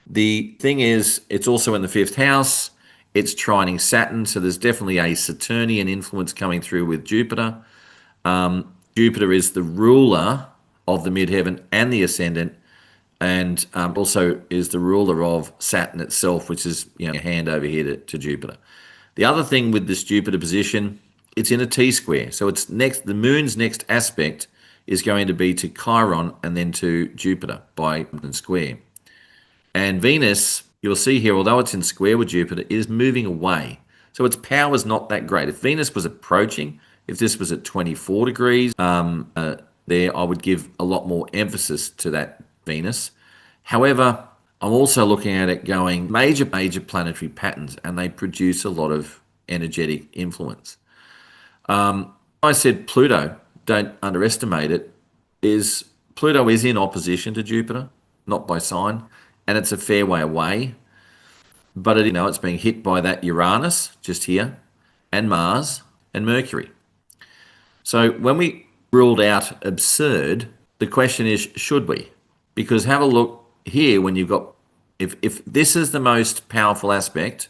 The thing is, it's also in the fifth house. It's trining Saturn, so there's definitely a Saturnian influence coming through with Jupiter. Jupiter is the ruler of the midheaven and the ascendant, and also is the ruler of Saturn itself, which is a hand over here to Jupiter. The other thing with this Jupiter position, it's in a T-square, so it's next. The moon's next aspect is going to be to Chiron and then to Jupiter by square. And Venus, you'll see here, although it's in square with Jupiter, is moving away. So its power is not that great. If Venus was approaching, if this was at 24 degrees, there I would give a lot more emphasis to that Venus. However, I'm also looking at it going major planetary patterns, and they produce a lot of energetic influence. I said Pluto, don't underestimate it, is Pluto is in opposition to Jupiter, not by sign, and it's a fair way away. But it's being hit by that Uranus just here, and Mars and Mercury. So when we ruled out absurd, the question is, should we? Because have a look here when you've got, if this is the most powerful aspect,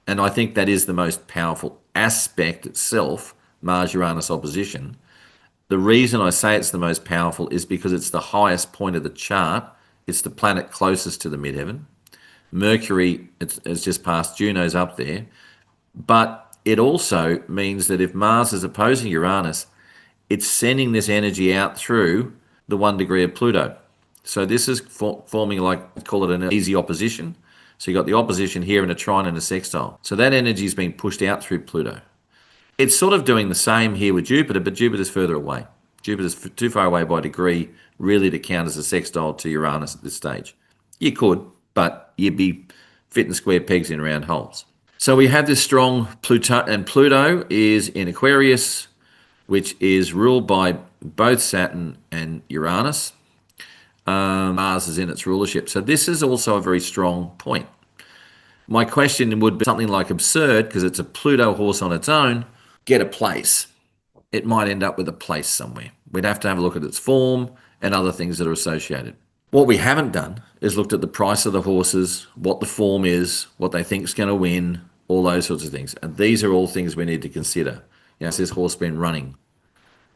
and I think that is the most powerful aspect itself, Mars-Uranus opposition, the reason I say it's the most powerful is because it's the highest point of the chart. It's the planet closest to the midheaven. Mercury, it's just past Juno's up there. But it also means that if Mars is opposing Uranus, it's sending this energy out through the 1 degree of Pluto. So this is forming, like, call it an easy opposition. So you've got the opposition here in a trine and a sextile. So that energy is being pushed out through Pluto. It's sort of doing the same here with Jupiter, but Jupiter's further away. Jupiter's too far away by degree really to count as a sextile to Uranus at this stage. You could, but you'd be fitting square pegs in round holes. So we have this strong Pluto, and Pluto is in Aquarius, which is ruled by both Saturn and Uranus. Mars is in its rulership. So this is also a very strong point. My question would be something like absurd, because it's a Pluto horse on its own, get a place. It might end up with a place somewhere. We'd have to have a look at its form and other things that are associated. What we haven't done is looked at the price of the horses, what the form is, what they think is going to win, all those sorts of things. And these are all things we need to consider. Has this horse been running?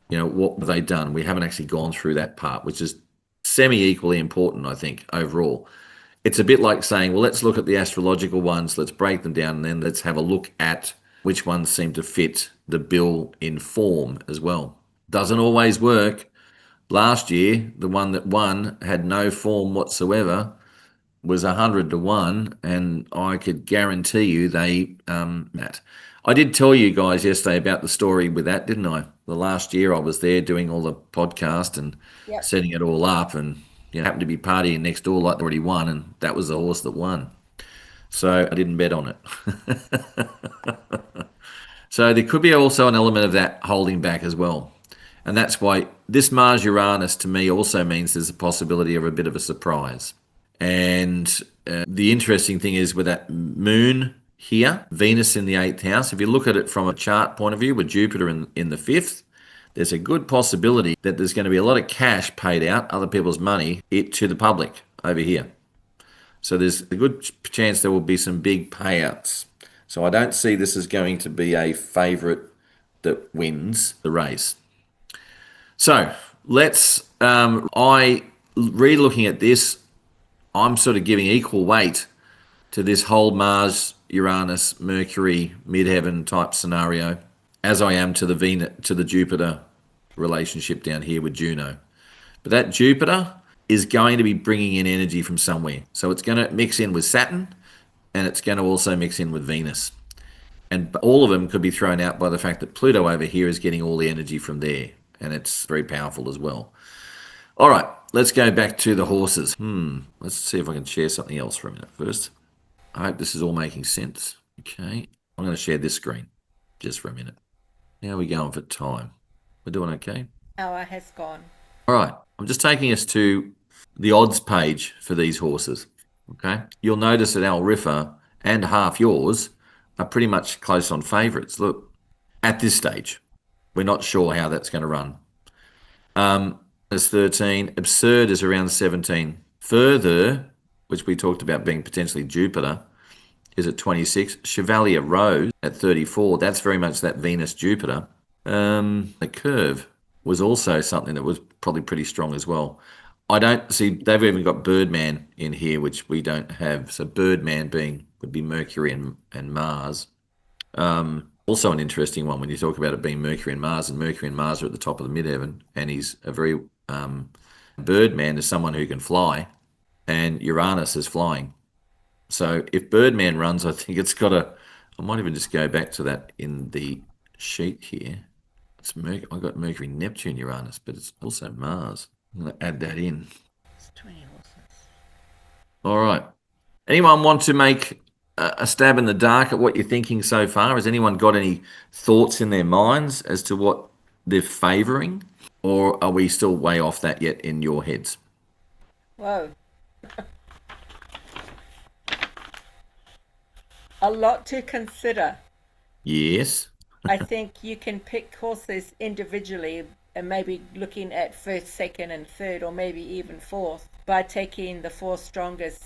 What have they done? We haven't actually gone through that part, which is semi-equally important, I think, overall. it's a bit like saying, well, let's look at the astrological ones, let's break them down, and then let's have a look at which ones seem to fit the bill in form as well. Doesn't always work. Last year, the one that won had no form whatsoever, was 100-1, and I could guarantee you Matt. I did tell you guys yesterday about the story with that, didn't I? The last year I was there doing all the podcast and Yep. setting it all up, and happened to be partying next door like they already won, and that was the horse that won. So I didn't bet on it. So there could be also an element of that holding back as well. And that's why this Mars Uranus to me also means there's a possibility of a bit of a surprise. And the interesting thing is with that moon here, Venus in the 8th house, if you look at it from a chart point of view with Jupiter in the 5th, there's a good possibility that there's going to be a lot of cash paid out, other people's money, to the public over here. So there's a good chance there will be some big payouts. So I don't see this as going to be a favourite that wins the race. So let's, re-looking at this, I'm sort of giving equal weight to this whole Mars, Uranus, Mercury, midheaven type scenario as I am to the Jupiter relationship down here with Juno. But that Jupiter is going to be bringing in energy from somewhere. So it's going to mix in with Saturn, and it's going to also mix in with Venus. And all of them could be thrown out by the fact that Pluto over here is getting all the energy from there, and it's very powerful as well. All right, let's go back to the horses. Let's see if I can share something else for a minute first. I hope this is all making sense. Okay, I'm going to share this screen just for a minute. How are we going for time? We're doing okay? Hour has gone. All right, I'm just taking us to the odds page for these horses. Okay, you'll notice that Al Riffa and Half Yours are pretty much close on favourites. Look, at this stage, we're not sure how that's going to run. Is 13. Absurd is around 17. Further, which we talked about being potentially Jupiter, is at 26. Chevalier Rose at 34. That's very much that Venus Jupiter. The curve was also something that was probably pretty strong as well. I don't see, they've even got Birdman in here, which we don't have. So Birdman would be Mercury and Mars. Also an interesting one when you talk about it being Mercury and Mars are at the top of the midheaven, and he's a very Birdman is someone who can fly, and Uranus is flying. So if Birdman runs, I think it's got I might even just go back to that in the sheet here. I've got Mercury, Neptune, Uranus, but it's also Mars. I'm going to add that in. It's 20 horses. All right. Anyone want to make a stab in the dark at what you're thinking so far? Has anyone got any thoughts in their minds as to what they're favouring? Or are we still way off that yet in your heads? Whoa. A lot to consider. Yes. I think you can pick horses individually and maybe looking at first, second, and third, or maybe even fourth, by taking the 4 strongest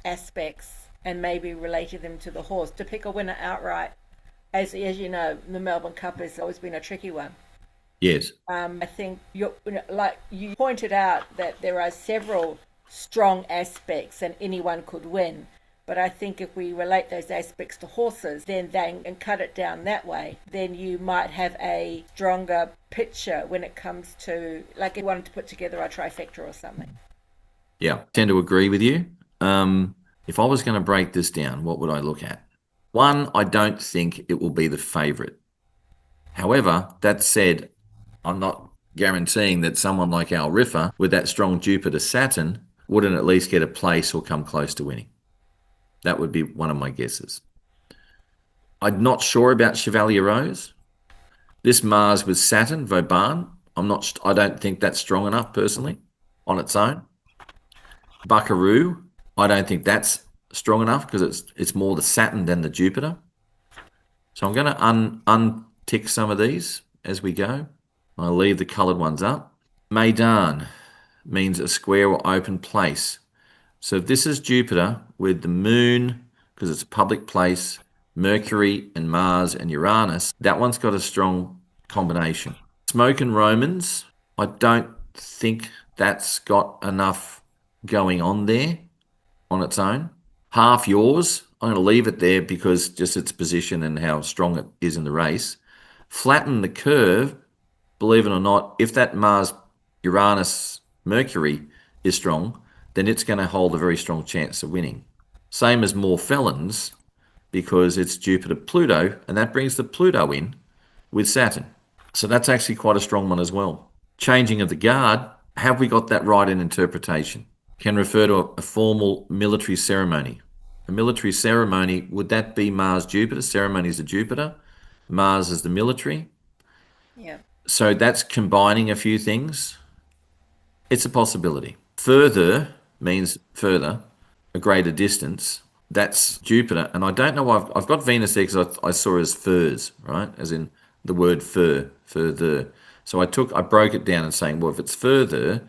aspects and maybe relating them to the horse. To pick a winner outright, as you know, the Melbourne Cup has always been a tricky one. Yes. I think like you pointed out that there are several strong aspects and anyone could win. But I think if we relate those aspects to horses, then and cut it down that way, then you might have a stronger picture when it comes to, like if you wanted to put together a trifecta or something. Yeah, I tend to agree with you. If I was going to break this down, what would I look at? One, I don't think it will be the favourite. However, that said, I'm not guaranteeing that someone like Al Riffa with that strong Jupiter-Saturn wouldn't at least get a place or come close to winning. That would be one of my guesses. I'm not sure about Chevalier Rose. This Mars with Saturn, Vauban, I don't think that's strong enough personally on its own. Buckaroo, I don't think that's strong enough because it's more the Saturn than the Jupiter. So I'm going to untick some of these as we go. I'll leave the coloured ones up. Maidan means a square or open place. So if this is Jupiter with the moon, because it's a public place, Mercury and Mars and Uranus, that one's got a strong combination. Smoke and Romans, I don't think that's got enough going on there. on its own. Half Yours, I'm going to leave it there because just its position and how strong it is in the race. Flatten the Curve, believe it or not, if that Mars, Uranus, Mercury is strong, then it's going to hold a very strong chance of winning. Same as More Felons, because it's Jupiter, Pluto, and that brings the Pluto in with Saturn. So that's actually quite a strong one as well. Changing of the Guard, have we got that right in interpretation? Can refer to a formal military ceremony. A military ceremony, would that be Mars, Jupiter? Ceremony is the Jupiter. Mars is the military. Yeah. So that's combining a few things. It's a possibility. Further means further, a greater distance. That's Jupiter. And I don't know why I've got Venus there because I saw it as furs, right? As in the word fur, further. So I broke it down and saying, well, if it's further,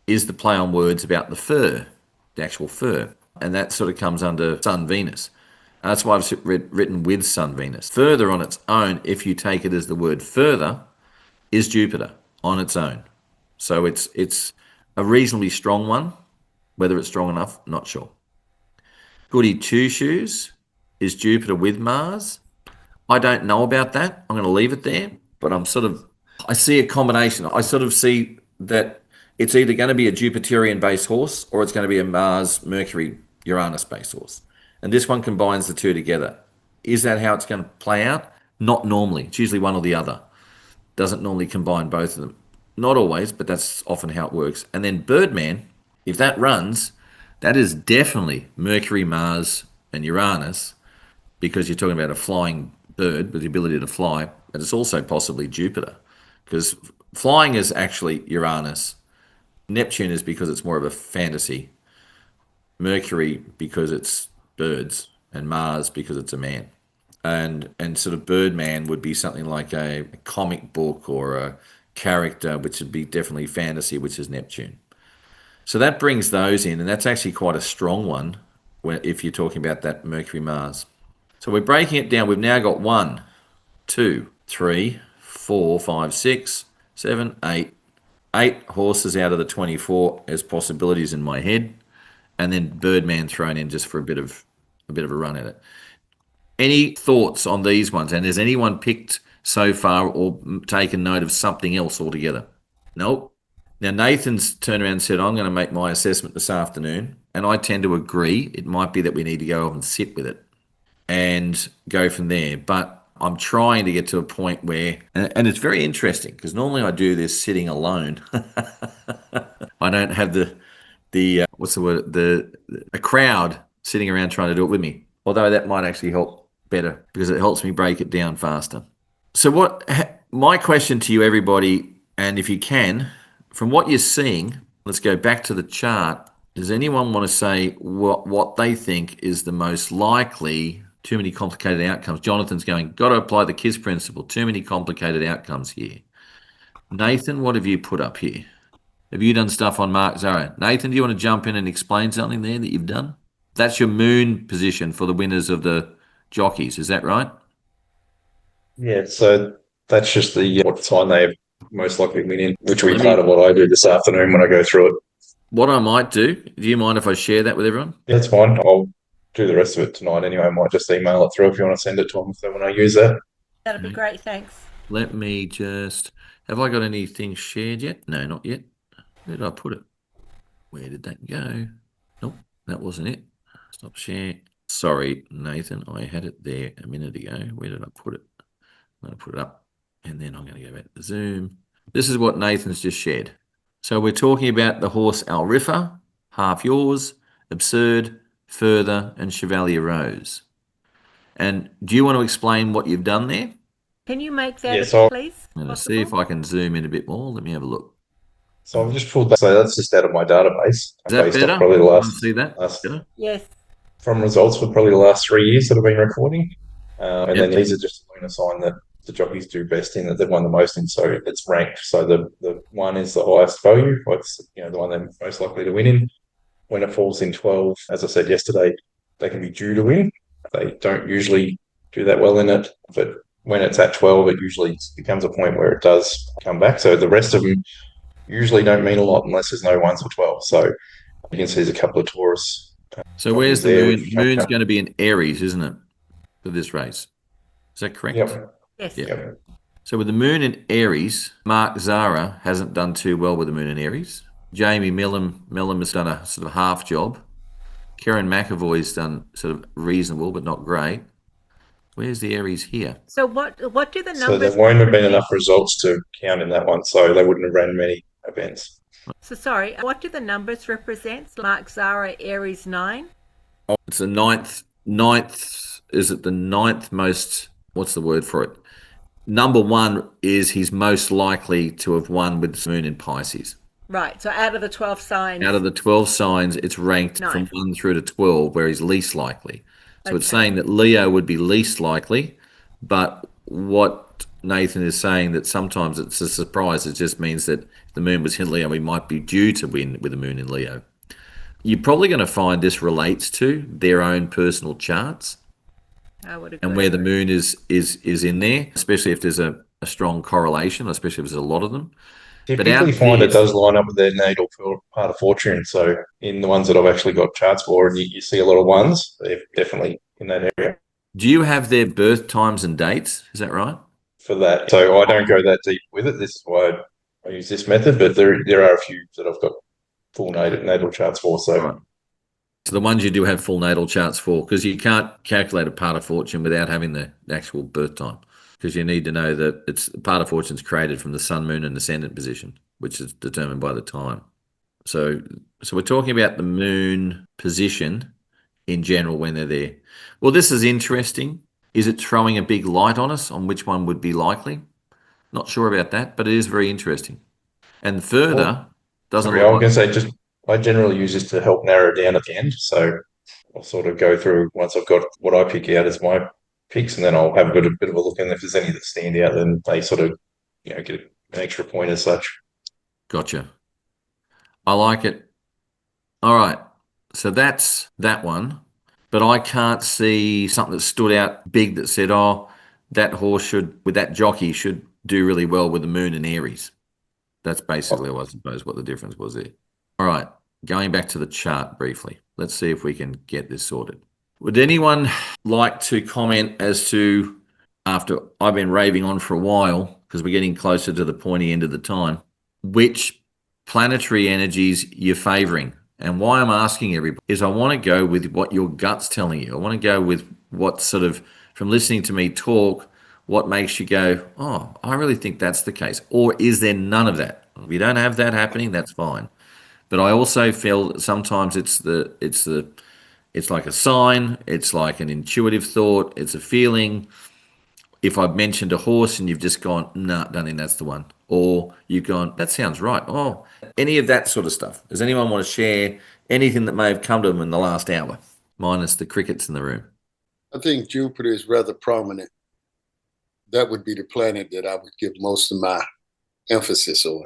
is the play on words about the fur, the actual fur. And that sort of comes under Sun Venus. And that's why I've written with Sun Venus. Further on its own, if you take it as the word further, is Jupiter on its own. So it's a reasonably strong one. Whether it's strong enough, not sure. Goody Two Shoes is Jupiter with Mars. I don't know about that. I'm going to leave it there, but I see a combination. I sort of see that it's either going to be a Jupiterian-based horse or it's going to be a Mars, Mercury, Uranus-based horse. And this one combines the two together. Is that how it's going to play out? Not normally. It's usually one or the other. Doesn't normally combine both of them. Not always, but that's often how it works. And then Birdman, if that runs, that is definitely Mercury, Mars, and Uranus, because you're talking about a flying bird with the ability to fly, but it's also possibly Jupiter, because flying is actually Uranus. Neptune is because it's more of a fantasy. Mercury because it's birds, and Mars because it's a man. And sort of Birdman would be something like a comic book or a character, which would be definitely fantasy, which is Neptune. So that brings those in, and that's actually quite a strong one if you're talking about that Mercury Mars. So we're breaking it down. We've now got 1, 2, 3, 4, 5, 6, 7, 8. 8 horses out of the 24 as possibilities in my head, and then Birdman thrown in just for a bit of a run at it. Any thoughts on these ones? And has anyone picked so far or taken note of something else altogether? Nope. Now, Nathan's turned around and said, I'm going to make my assessment this afternoon. And I tend to agree. It might be that we need to go off and sit with it and go from there. But I'm trying to get to a point where, and it's very interesting because normally I do this sitting alone. I don't have the what's the word, a crowd sitting around trying to do it with me. Although that might actually help better because it helps me break it down faster. So my question to you, everybody, and if you can, from what you're seeing, let's go back to the chart. Does anyone want to say what they think is the most likely? Too many complicated outcomes. Jonathan's going, got to apply the KISS principle. Too many complicated outcomes here. Nathan, what have you put up here? Have you done stuff on Mark Zaro? Nathan, do you want to jump in and explain something there that you've done? That's your moon position for the winners of the jockeys. Is that right? Yeah, so that's just what time they most likely win in, which will be part of what I do this afternoon when I go through it. What I might do you mind if I share that with everyone? Yeah, that's fine. I'll do the rest of it tonight anyway. I might just email it through if you want to send it to them if they want to use that. That'd be great, thanks. Let me have I got anything shared yet? No, not yet. Where did I put it? Where did that go? Nope, that wasn't it. Stop share. Sorry, Nathan, I had it there a minute ago. Where did I put it? I'm going to put it up, and then I'm going to go back to Zoom. This is what Nathan's just shared. So we're talking about the horse Alrifa, Half Yours, Absurd, Further, and Chevalier Rose. And do you want to explain what you've done there? Can you make that, please? I'm going to see if I can zoom in a bit more. Let me have a look. So I've just pulled that. So that's just out of my database. Is that better? Probably the last, see that? better? Yes. From results for probably the last 3 years that I've been recording. And then these are just a lunar sign that the jockeys do best in, that they've won the most in. So it's ranked. So the one is the highest value. It's the one they're most likely to win in. When it falls in 12, as I said yesterday, they can be due to win. They don't usually do that well in it, but when it's at 12, it usually becomes a point where it does come back. So the rest of them usually don't mean a lot unless there's no 1s or 12s. So you can see there's a couple of Taurus So where's jockeys the there. moon? Moon's going to be in Aries, isn't it, for this race? Is that correct? Yep. Yes. Yeah. Yep. So with the moon in Aries, Mark Zara hasn't done too well with the moon in Aries. Jamie Millam has done a sort of half job. Karen McAvoy's done sort of reasonable but not great. Where's the Aries here? So what do the So there numbers won't have been represent? enough results to count in that one, so they wouldn't have ran many events. So sorry, what do the numbers represent? Mark Zara Aries 9. Oh, it's the ninth. Is it the ninth most? What's the word for it? Number one is he's most likely to have won with the moon in Pisces. Right. So out of the 12 signs. Out of the 12 signs, it's ranked from Ninth. 1 through to 12, where he's least likely. So it's Okay. saying that Leo would be least likely, but what Nathan is saying that sometimes it's a surprise. It just means that if the moon was in Leo, we might be due to win with the moon in Leo. You're probably going to find this relates to their own personal charts I would agree. and where the moon is in there, especially if there's a strong correlation, especially if there's a lot of them. But out Typically find it this- does line up with their natal part of fortune. So in the ones that I've actually got charts for, and you see a lot of ones, they're definitely in that area Do you have their birth times and dates? Is that right? for that. So I don't go that deep with it. This is why I use this method, but there are a few that I've got full natal charts for. So Right. So the ones you do have full natal charts for, because you can't calculate a part of fortune without having the actual birth time, because you need to know that it's part of fortune's created from the sun, moon, and ascendant position, which is determined by the time. So we're talking about the moon position in general when they're there. Well, this is interesting. Is it throwing a big light on us on which one would be likely? Not sure about that, but it is very interesting. And further, doesn't sorry, look I was like going to say just I generally use this to help narrow it down at the end. So I'll sort of go through once I've got what I pick out as my picks, and then I'll have a bit of a look. And if there's any that stand out, then they sort of get an extra point as such. Gotcha. I like it. All right. So that's that one. But I can't see something that stood out big that said, oh, that horse with that jockey should do really well with the moon in Aries. That's basically, I suppose, what the difference was there. All right. Going back to the chart briefly. Let's see if we can get this sorted. Would anyone like to comment as to, after I've been raving on for a while, because we're getting closer to the pointy end of the time, which planetary energies you're favoring? And why I'm asking everybody is I want to go with what your gut's telling you. I want to go with what sort of, from listening to me talk, what makes you go, oh, I really think that's the case. Or is there none of that? If you don't have that happening, that's fine. But I also feel that sometimes it's like a sign, it's like an intuitive thought, it's a feeling. If I've mentioned a horse and you've just gone, nah, don't think that's the one. Or you've gone, that sounds right. Oh, any of that sort of stuff. Does anyone want to share anything that may have come to them in the last hour, minus the crickets in the room? I think Jupiter is rather prominent. That would be the planet that I would give most of my emphasis on.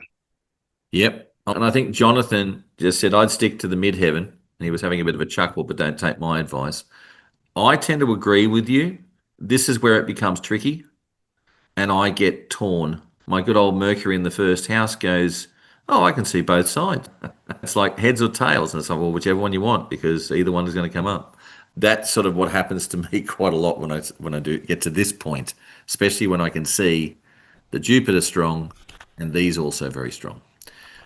Yep. And I think Jonathan just said I'd stick to the midheaven. And he was having a bit of a chuckle, but don't take my advice. I tend to agree with you. This is where it becomes tricky. And I get torn. My good old Mercury in the first house goes, oh, I can see both sides. It's like heads or tails. And it's like, well, whichever one you want, because either one is going to come up. That's sort of what happens to me quite a lot when I do get to this point, especially when I can see the Jupiter strong and these also very strong.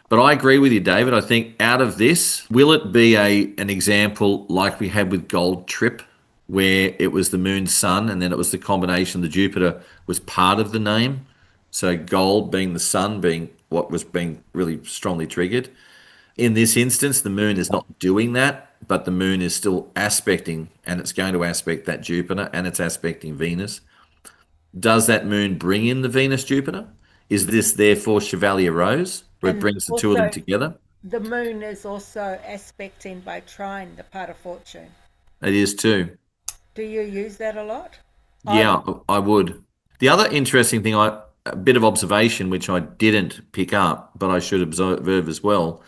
But I agree with you, David. I think out of this, will it be an example like we had with Gold Trip, where it was the moon, sun, and then it was the combination. The Jupiter was part of the name. So gold being the sun, being what was being really strongly triggered. In this instance, the moon is not doing that, but the moon is still aspecting, and it's going to aspect that Jupiter, and it's aspecting Venus. Does that moon bring in the Venus-Jupiter? Is this therefore Chevalier Rose, where it And brings the two of them also- together? The moon is also aspecting by trine the part of fortune. It is too. Do you use that a lot? Yeah, I would. The other interesting thing, a bit of observation, which I didn't pick up, but I should observe as well,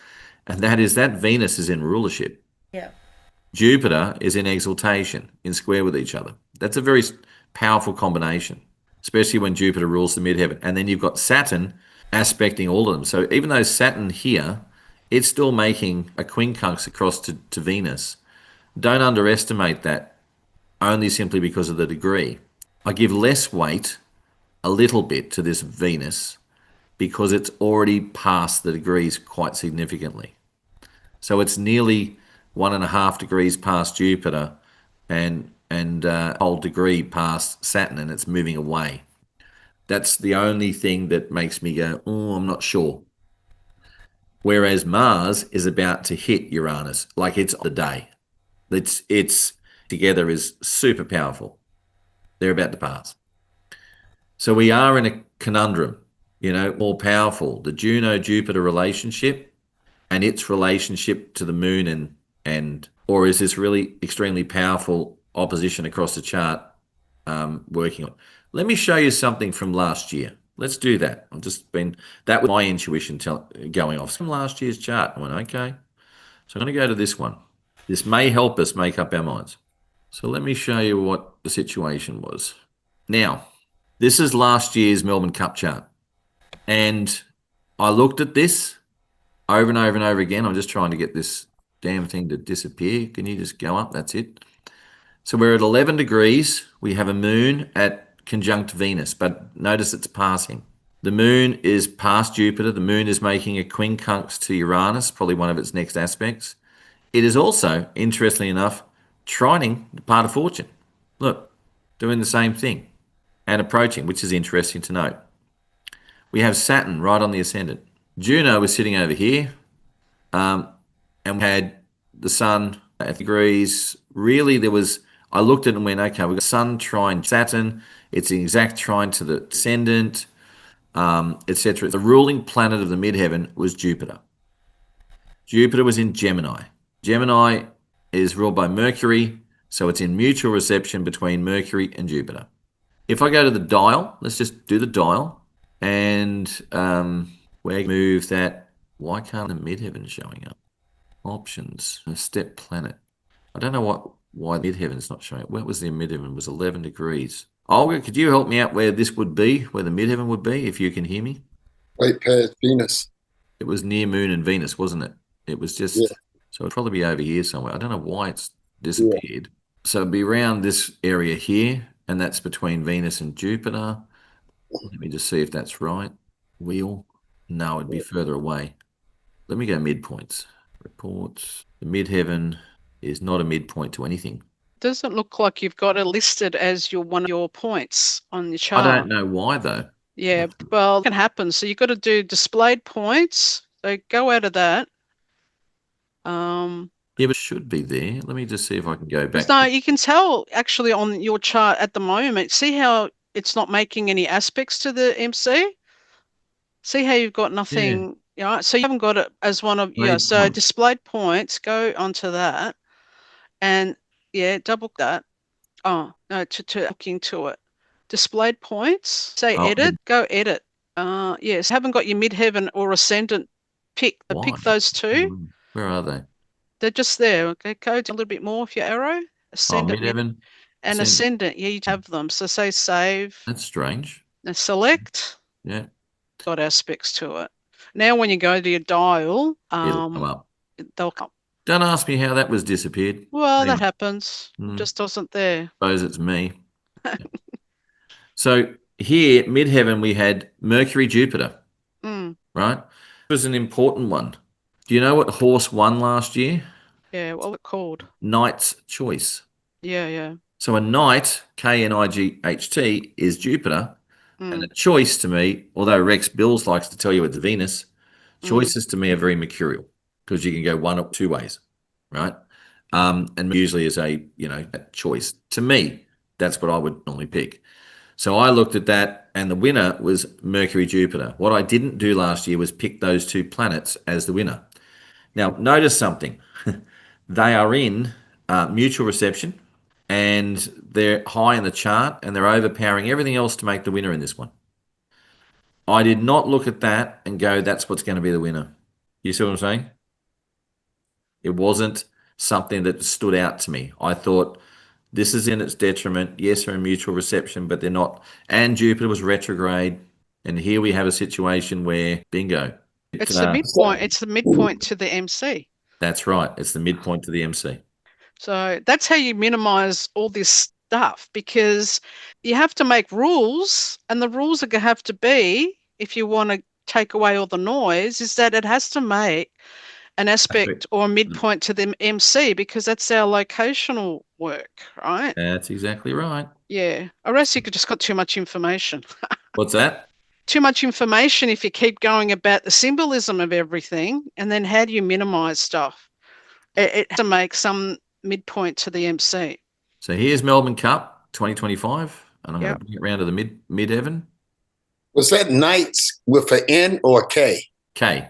and that is that Venus is in rulership. Yeah. Jupiter is in exaltation, in square with each other. That's a very powerful combination, especially when Jupiter rules the midheaven. And then you've got Saturn aspecting all of them. So even though Saturn here, it's still making a quincunx across to Venus. don't underestimate that only simply because of the degree. I give less weight a little bit to this Venus because it's already past the degrees quite significantly. So it's nearly 1.5 degrees past Jupiter and a whole degree past Saturn, and it's moving away. That's the only thing that makes me go, oh, I'm not sure. Whereas Mars is about to hit Uranus, like it's the day. It's together is super powerful. They're about to pass. So we are in a conundrum, more powerful. The Juno-Jupiter relationship and its relationship to the moon and or is this really extremely powerful opposition across the chart working on? Let me show you something from last year. Let's do that. That was my intuition going off from last year's chart. I went, okay. So I'm going to go to this one. This may help us make up our minds. So let me show you what the situation was. Now, this is last year's Melbourne Cup chart. And I looked at this over and over and over again. I'm just trying to get this damn thing to disappear. Can you just go up? That's it. So we're at 11 degrees. We have a moon at conjunct Venus, but notice it's passing. The moon is past Jupiter. The moon is making a quincunx to Uranus, probably one of its next aspects. It is also, interestingly enough, trining the part of fortune. Look, doing the same thing and approaching, which is interesting to note. We have Saturn right on the ascendant. Juno was sitting over here, and we had the sun at degrees. Really, I looked at it and went, okay, we've got Sun trine Saturn. It's an exact trine to the ascendant, etc. The ruling planet of the midheaven was Jupiter. Jupiter was in Gemini. Gemini is ruled by Mercury, so it's in mutual reception between Mercury and Jupiter. If I go to the dial, let's just do the dial, and we move that. Why can't the midheaven showing up? Options, a step planet. I don't know why midheaven's not showing up. Where was the midheaven? It was 11 degrees. Olga, could you help me out where this would be, where the midheaven would be, if you can hear me? Right past Venus. It was near Moon and Venus, wasn't it? It was just, Yeah. So it'd probably be over here somewhere. I don't know why it's disappeared. So it'd be around this area here, and that's between Venus and Jupiter. Let me just see if that's right. Wheel. No, it'd be further away. Let me go midpoints. Reports. The midheaven is not a midpoint to anything. Doesn't look like you've got it listed as one of your points on your I chart. don't know why though. Yeah, well, it can happen. So you've got to do displayed points. So go out of that. Yeah, but it should be there. Let me just see if I can go back. No, you can tell actually on your chart at the moment. See how it's not making any aspects to the MC? See how you've got nothing, so you haven't got it as one of, so displayed points, go onto that and double that. Oh, no, to look into it. Displayed points, say edit, go edit. Yes, haven't got your midheaven or ascendant pick. Pick those two. Where are they? They're just there. Okay, go a little bit more with your arrow. Ascendant midheaven and ascendant. Yeah, you have them. So say save. That's strange. And select. Yeah. Got aspects to it. Now when you go to your dial, it'll come up. They'll come. Don't ask me how that was disappeared. Well, that happens. It just wasn't there. Suppose it's me. So here, midheaven, we had Mercury, Jupiter. Right? It was an important one. Do you know what horse won last year? Yeah, what was it called? Knight's Choice. Yeah. So a knight, Knight, is Jupiter. And a choice to me, although Rex Bills likes to tell you it's Venus, choices to me are very mercurial because you can go one or two ways, right? And usually is a choice. To me, that's what I would normally pick. So I looked at that, and the winner was Mercury, Jupiter. What I didn't do last year was pick those two planets as the winner. Now, notice something. They are in mutual reception, and they're high in the chart, and they're overpowering everything else to make the winner in this one. I did not look at that and go, that's what's going to be the winner. You see what I'm saying? It wasn't something that stood out to me. I thought, this is in its detriment. Yes, they're in mutual reception, but they're not. And Jupiter was retrograde, and here we have a situation where, bingo. It's the midpoint. It's the midpoint to the MC. That's right. It's the midpoint to the MC. So that's how you minimize all this stuff, because you have to make rules, and the rules are going to have to be, if you want to take away all the noise, is that it has to make an aspect or a midpoint to the MC, because that's our locational work, right? That's exactly right. Yeah. Or else you could just got too much information. What's that? Too much information if you keep going about the symbolism of everything, and then how do you minimize stuff? It has to make some midpoint to the MC. So here's Melbourne Cup 2025, and I'm going Yep. to bring it round to the mid-heaven. Was that Knights with an N or a K? K.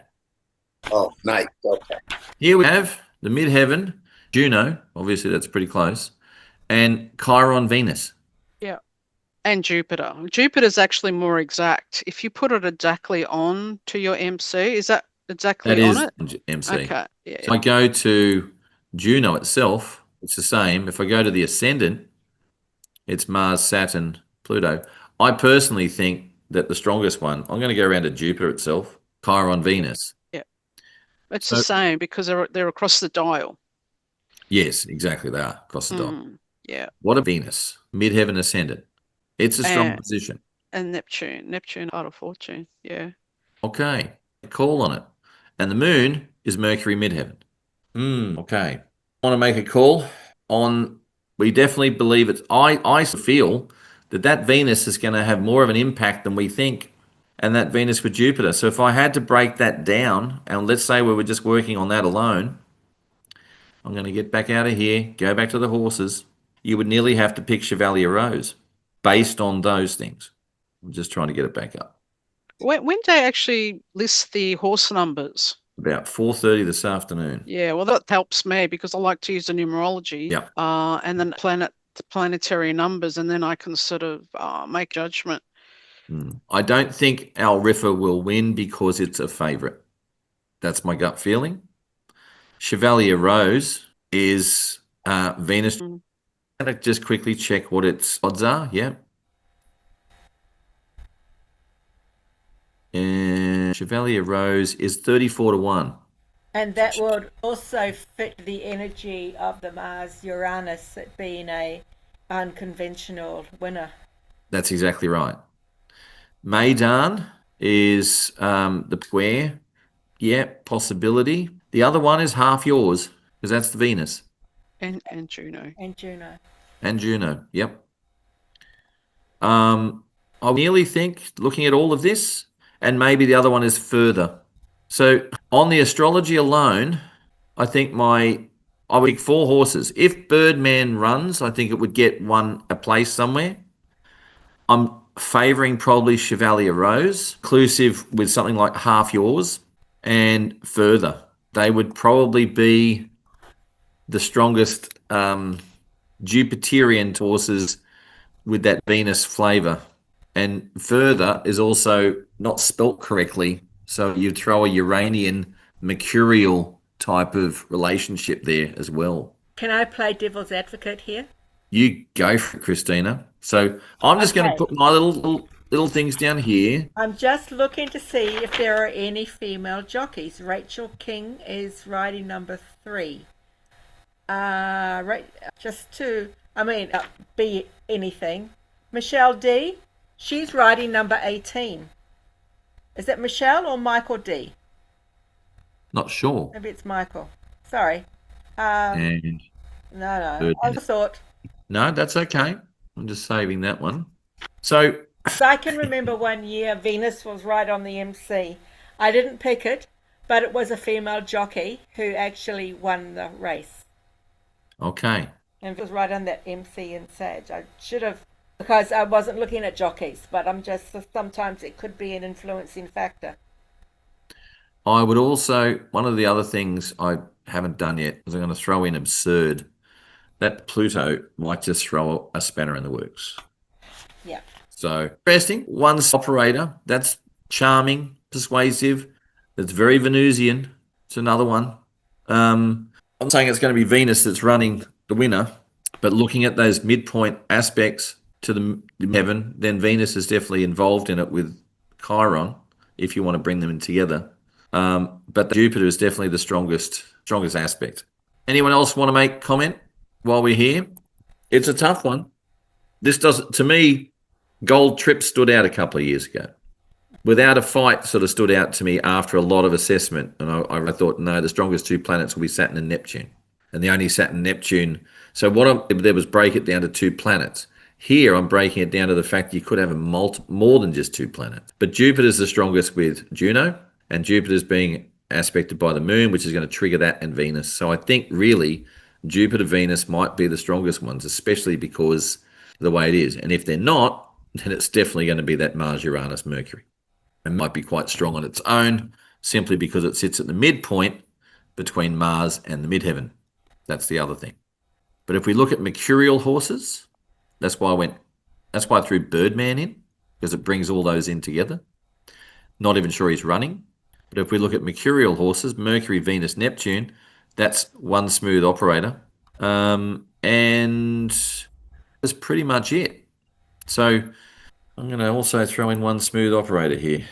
Oh, Knight. Okay. Here we have the mid-heaven, Juno, obviously that's pretty close, and Chiron Venus. Yeah. And Jupiter. Jupiter's actually more exact. If you put it exactly on to your MC, is that exactly That on is it? MC. Okay. Yeah. So I go to Juno itself, it's the same. If I go to the ascendant, it's Mars, Saturn, Pluto. I personally think that the strongest one, I'm going to go around to Jupiter itself, Chiron Venus. Yeah. It's the same because they're across the dial. Yes, exactly. They are across the dial. Yeah. What a Venus, mid-heaven ascendant. It's a strong position. And Neptune, out of fortune. Yeah. Okay, call on it. And the moon is Mercury midheaven. Okay. I want to make a call on, we definitely believe it's, I feel that Venus is going to have more of an impact than we think, and that Venus with Jupiter. So if I had to break that down, and let's say we were just working on that alone, I'm going to get back out of here, go back to the horses. You would nearly have to pick Chevalier Rose based on those things. I'm just trying to get it back up. When do they actually list the horse numbers? About 4:30 this afternoon. Yeah, well, that helps me because I like to use the numerology. Yeah. And then planetary numbers, and then I can sort of make judgment. I don't think Alrifa will win because it's a favourite. That's my gut feeling. Chevalier Rose is Venus. I'm going to just quickly check what its odds are. Yeah. And Chevalier Rose is 34-1. And that would also fit the energy of the Mars Uranus, it being a unconventional winner. That's exactly right. Maidan is the square. Yeah, possibility. The other one is half yours because that's the Venus. And Juno. And Juno. And Juno, yep. I nearly think, looking at all of this, and maybe the other one is further. So on the astrology alone, I think I would pick 4 horses. If Birdman runs, I think it would get a place somewhere. I'm favouring probably Chevalier Rose, inclusive with something like half yours, and further. They would probably be the strongest Jupiterian horses with that Venus flavour. And further is also not spelt correctly. So you throw a Uranian mercurial type of relationship there as well. Can I play devil's advocate here? You go for it, Christina. So I'm just going to put my little things down here. I'm just looking to see if there are any female jockeys. Rachel King is riding number 3. Right, just to, be anything. Michelle D, she's riding number 18. Is that Michelle or Michael D? Not sure. Maybe it's Michael. Sorry. And No. I thought. No, that's okay. I'm just saving that one. So I can remember one year Venus was right on the MC. I didn't pick it, but it was a female jockey who actually won the race. Okay. And it was right on that MC in Sag. I should have, because I wasn't looking at jockeys, but sometimes it could be an influencing factor. I would also, one of the other things I haven't done yet is I'm going to throw in absurd. That Pluto might just throw a spanner in the works. Yeah. So interesting. One operator, that's charming, persuasive. That's very Venusian. It's another one. I'm not saying it's going to be Venus that's running the winner, but looking at those midpoint aspects to the heaven, then Venus is definitely involved in it with Chiron, if you want to bring them in together. But Jupiter is definitely the strongest aspect. Anyone else want to make comment? while we're here. It's a tough one. This doesn't, to me, Gold Trip stood out a couple of years ago. Without a Fight sort of stood out to me after a lot of assessment. And I thought, no, the strongest two planets will be Saturn and Neptune. And the only Saturn and Neptune. So there was break it down to two planets. Here, I'm breaking it down to the fact you could have more than just two planets. But Jupiter's the strongest with Juno, and Jupiter's being aspected by the moon, which is going to trigger that, and Venus. So I think really Jupiter, Venus might be the strongest ones, especially because of the way it is. And if they're not, then it's definitely going to be that Mars, Uranus, Mercury. It might be quite strong on its own, simply because it sits at the midpoint between Mars and the midheaven. That's the other thing. But if we look at mercurial horses, that's why I threw Birdman in, because it brings all those in together. Not even sure he's running. But if we look at mercurial horses, Mercury, Venus, Neptune, that's one smooth operator. And that's pretty much it. So I'm going to also throw in one smooth operator here.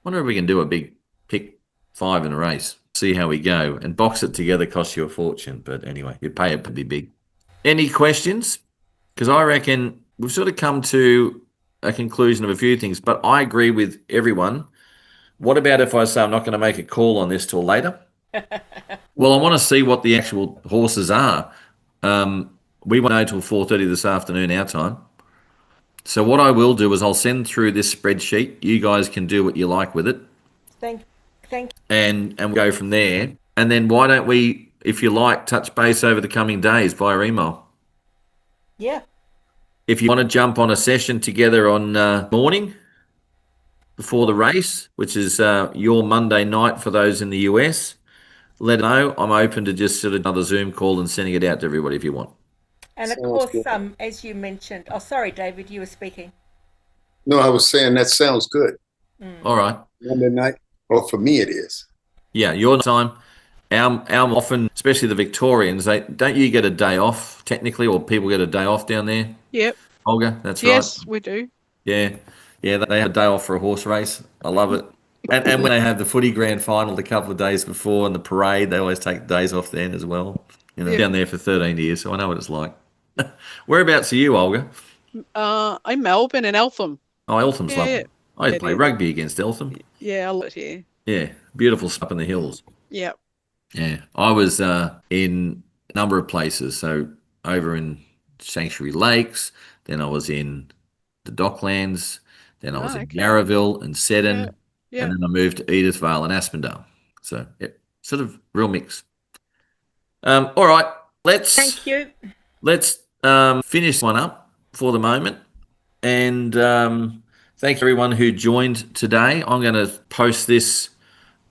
Wonder if we can do a big pick 5 in a race. See how we go. And box it together costs you a fortune. But anyway, you pay it pretty big. Any questions? Because I reckon we've sort of come to a conclusion of a few things. But I agree with everyone. What about if I say I'm not going to make a call on this till later? Well, I want to see what the actual horses are. We won't know till 4:30 this afternoon our time. So what I will do is I'll send through this spreadsheet. You guys can do what you like with it. Thank And we'll go from there. And then why don't we, if you like, touch base over the coming days via email. Yeah. If you want to jump on a session together on morning before the race, which is your Monday night for those in the US, let us know. I'm open to just sort of another Zoom call and sending it out to everybody if you want. And of course, as you mentioned, oh, sorry, David, you were speaking. No, I was saying that sounds good. All right. Monday night, or for me it is. Yeah, your time. Our often, especially the Victorians, don't you get a day off technically, or people get a day off down there? Yep. Olga, that's right. Yes, we do. Yeah, they have a day off for a horse race. I love it. And when they have the footy grand final a couple of days before and the parade, they always take days off then as well. You know, down there for 13 years, so I know what it's like. Whereabouts are you, Olga? I'm Melbourne and Eltham. Oh, Eltham's lovely. Yeah. I used to play rugby against Eltham. Yeah, I live here. Yeah, beautiful stuff in the hills. Yep. Yeah, I was in a number of places. So over in Sanctuary Lakes, then I was in the Docklands, then I was in Yarraville and Seddon, Yeah. and then I moved to Edithvale and Aspendale. So sort of real mix. All right, Thank you. let's finish one up for the moment. And thank everyone who joined today. I'm going to post this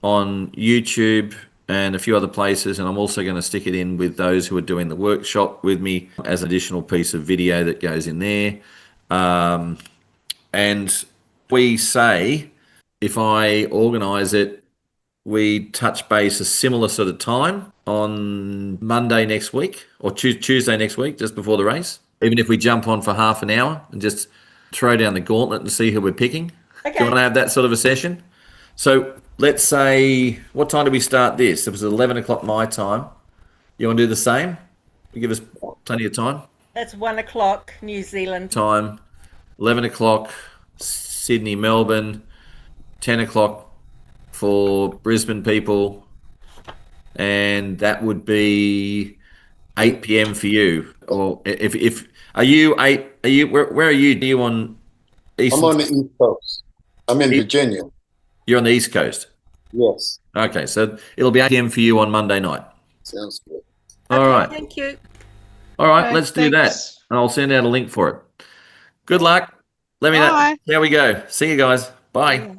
on YouTube and a few other places, and I'm also going to stick it in with those who are doing the workshop with me as an additional piece of video that goes in there. And we say, if I organise it, we touch base a similar sort of time on Monday next week or Tuesday next week, just before the race. Even if we jump on for half an hour and just throw down the gauntlet and see who we're picking. Okay. Do you want to have that sort of a session? So let's say, what time do we start this? It was 11 o'clock my time. You want to do the same? You give us plenty of time. That's 1 o'clock New Zealand Time, 11 o'clock Sydney, Melbourne, 10 o'clock for Brisbane people, and that would be 8 p.m. for you. Or if are you 8? Are you where are you? Are you on East? I'm on the East Coast. I'm in Virginia. You're on the East Coast. Yes. Okay, so it'll be 8 p.m. for you on Monday night. Sounds good. All right. Thank you. All right, Okay, let's do that. thanks. And I'll send out a link for it. Good luck. Let me know Bye. how we go. See you guys. Bye.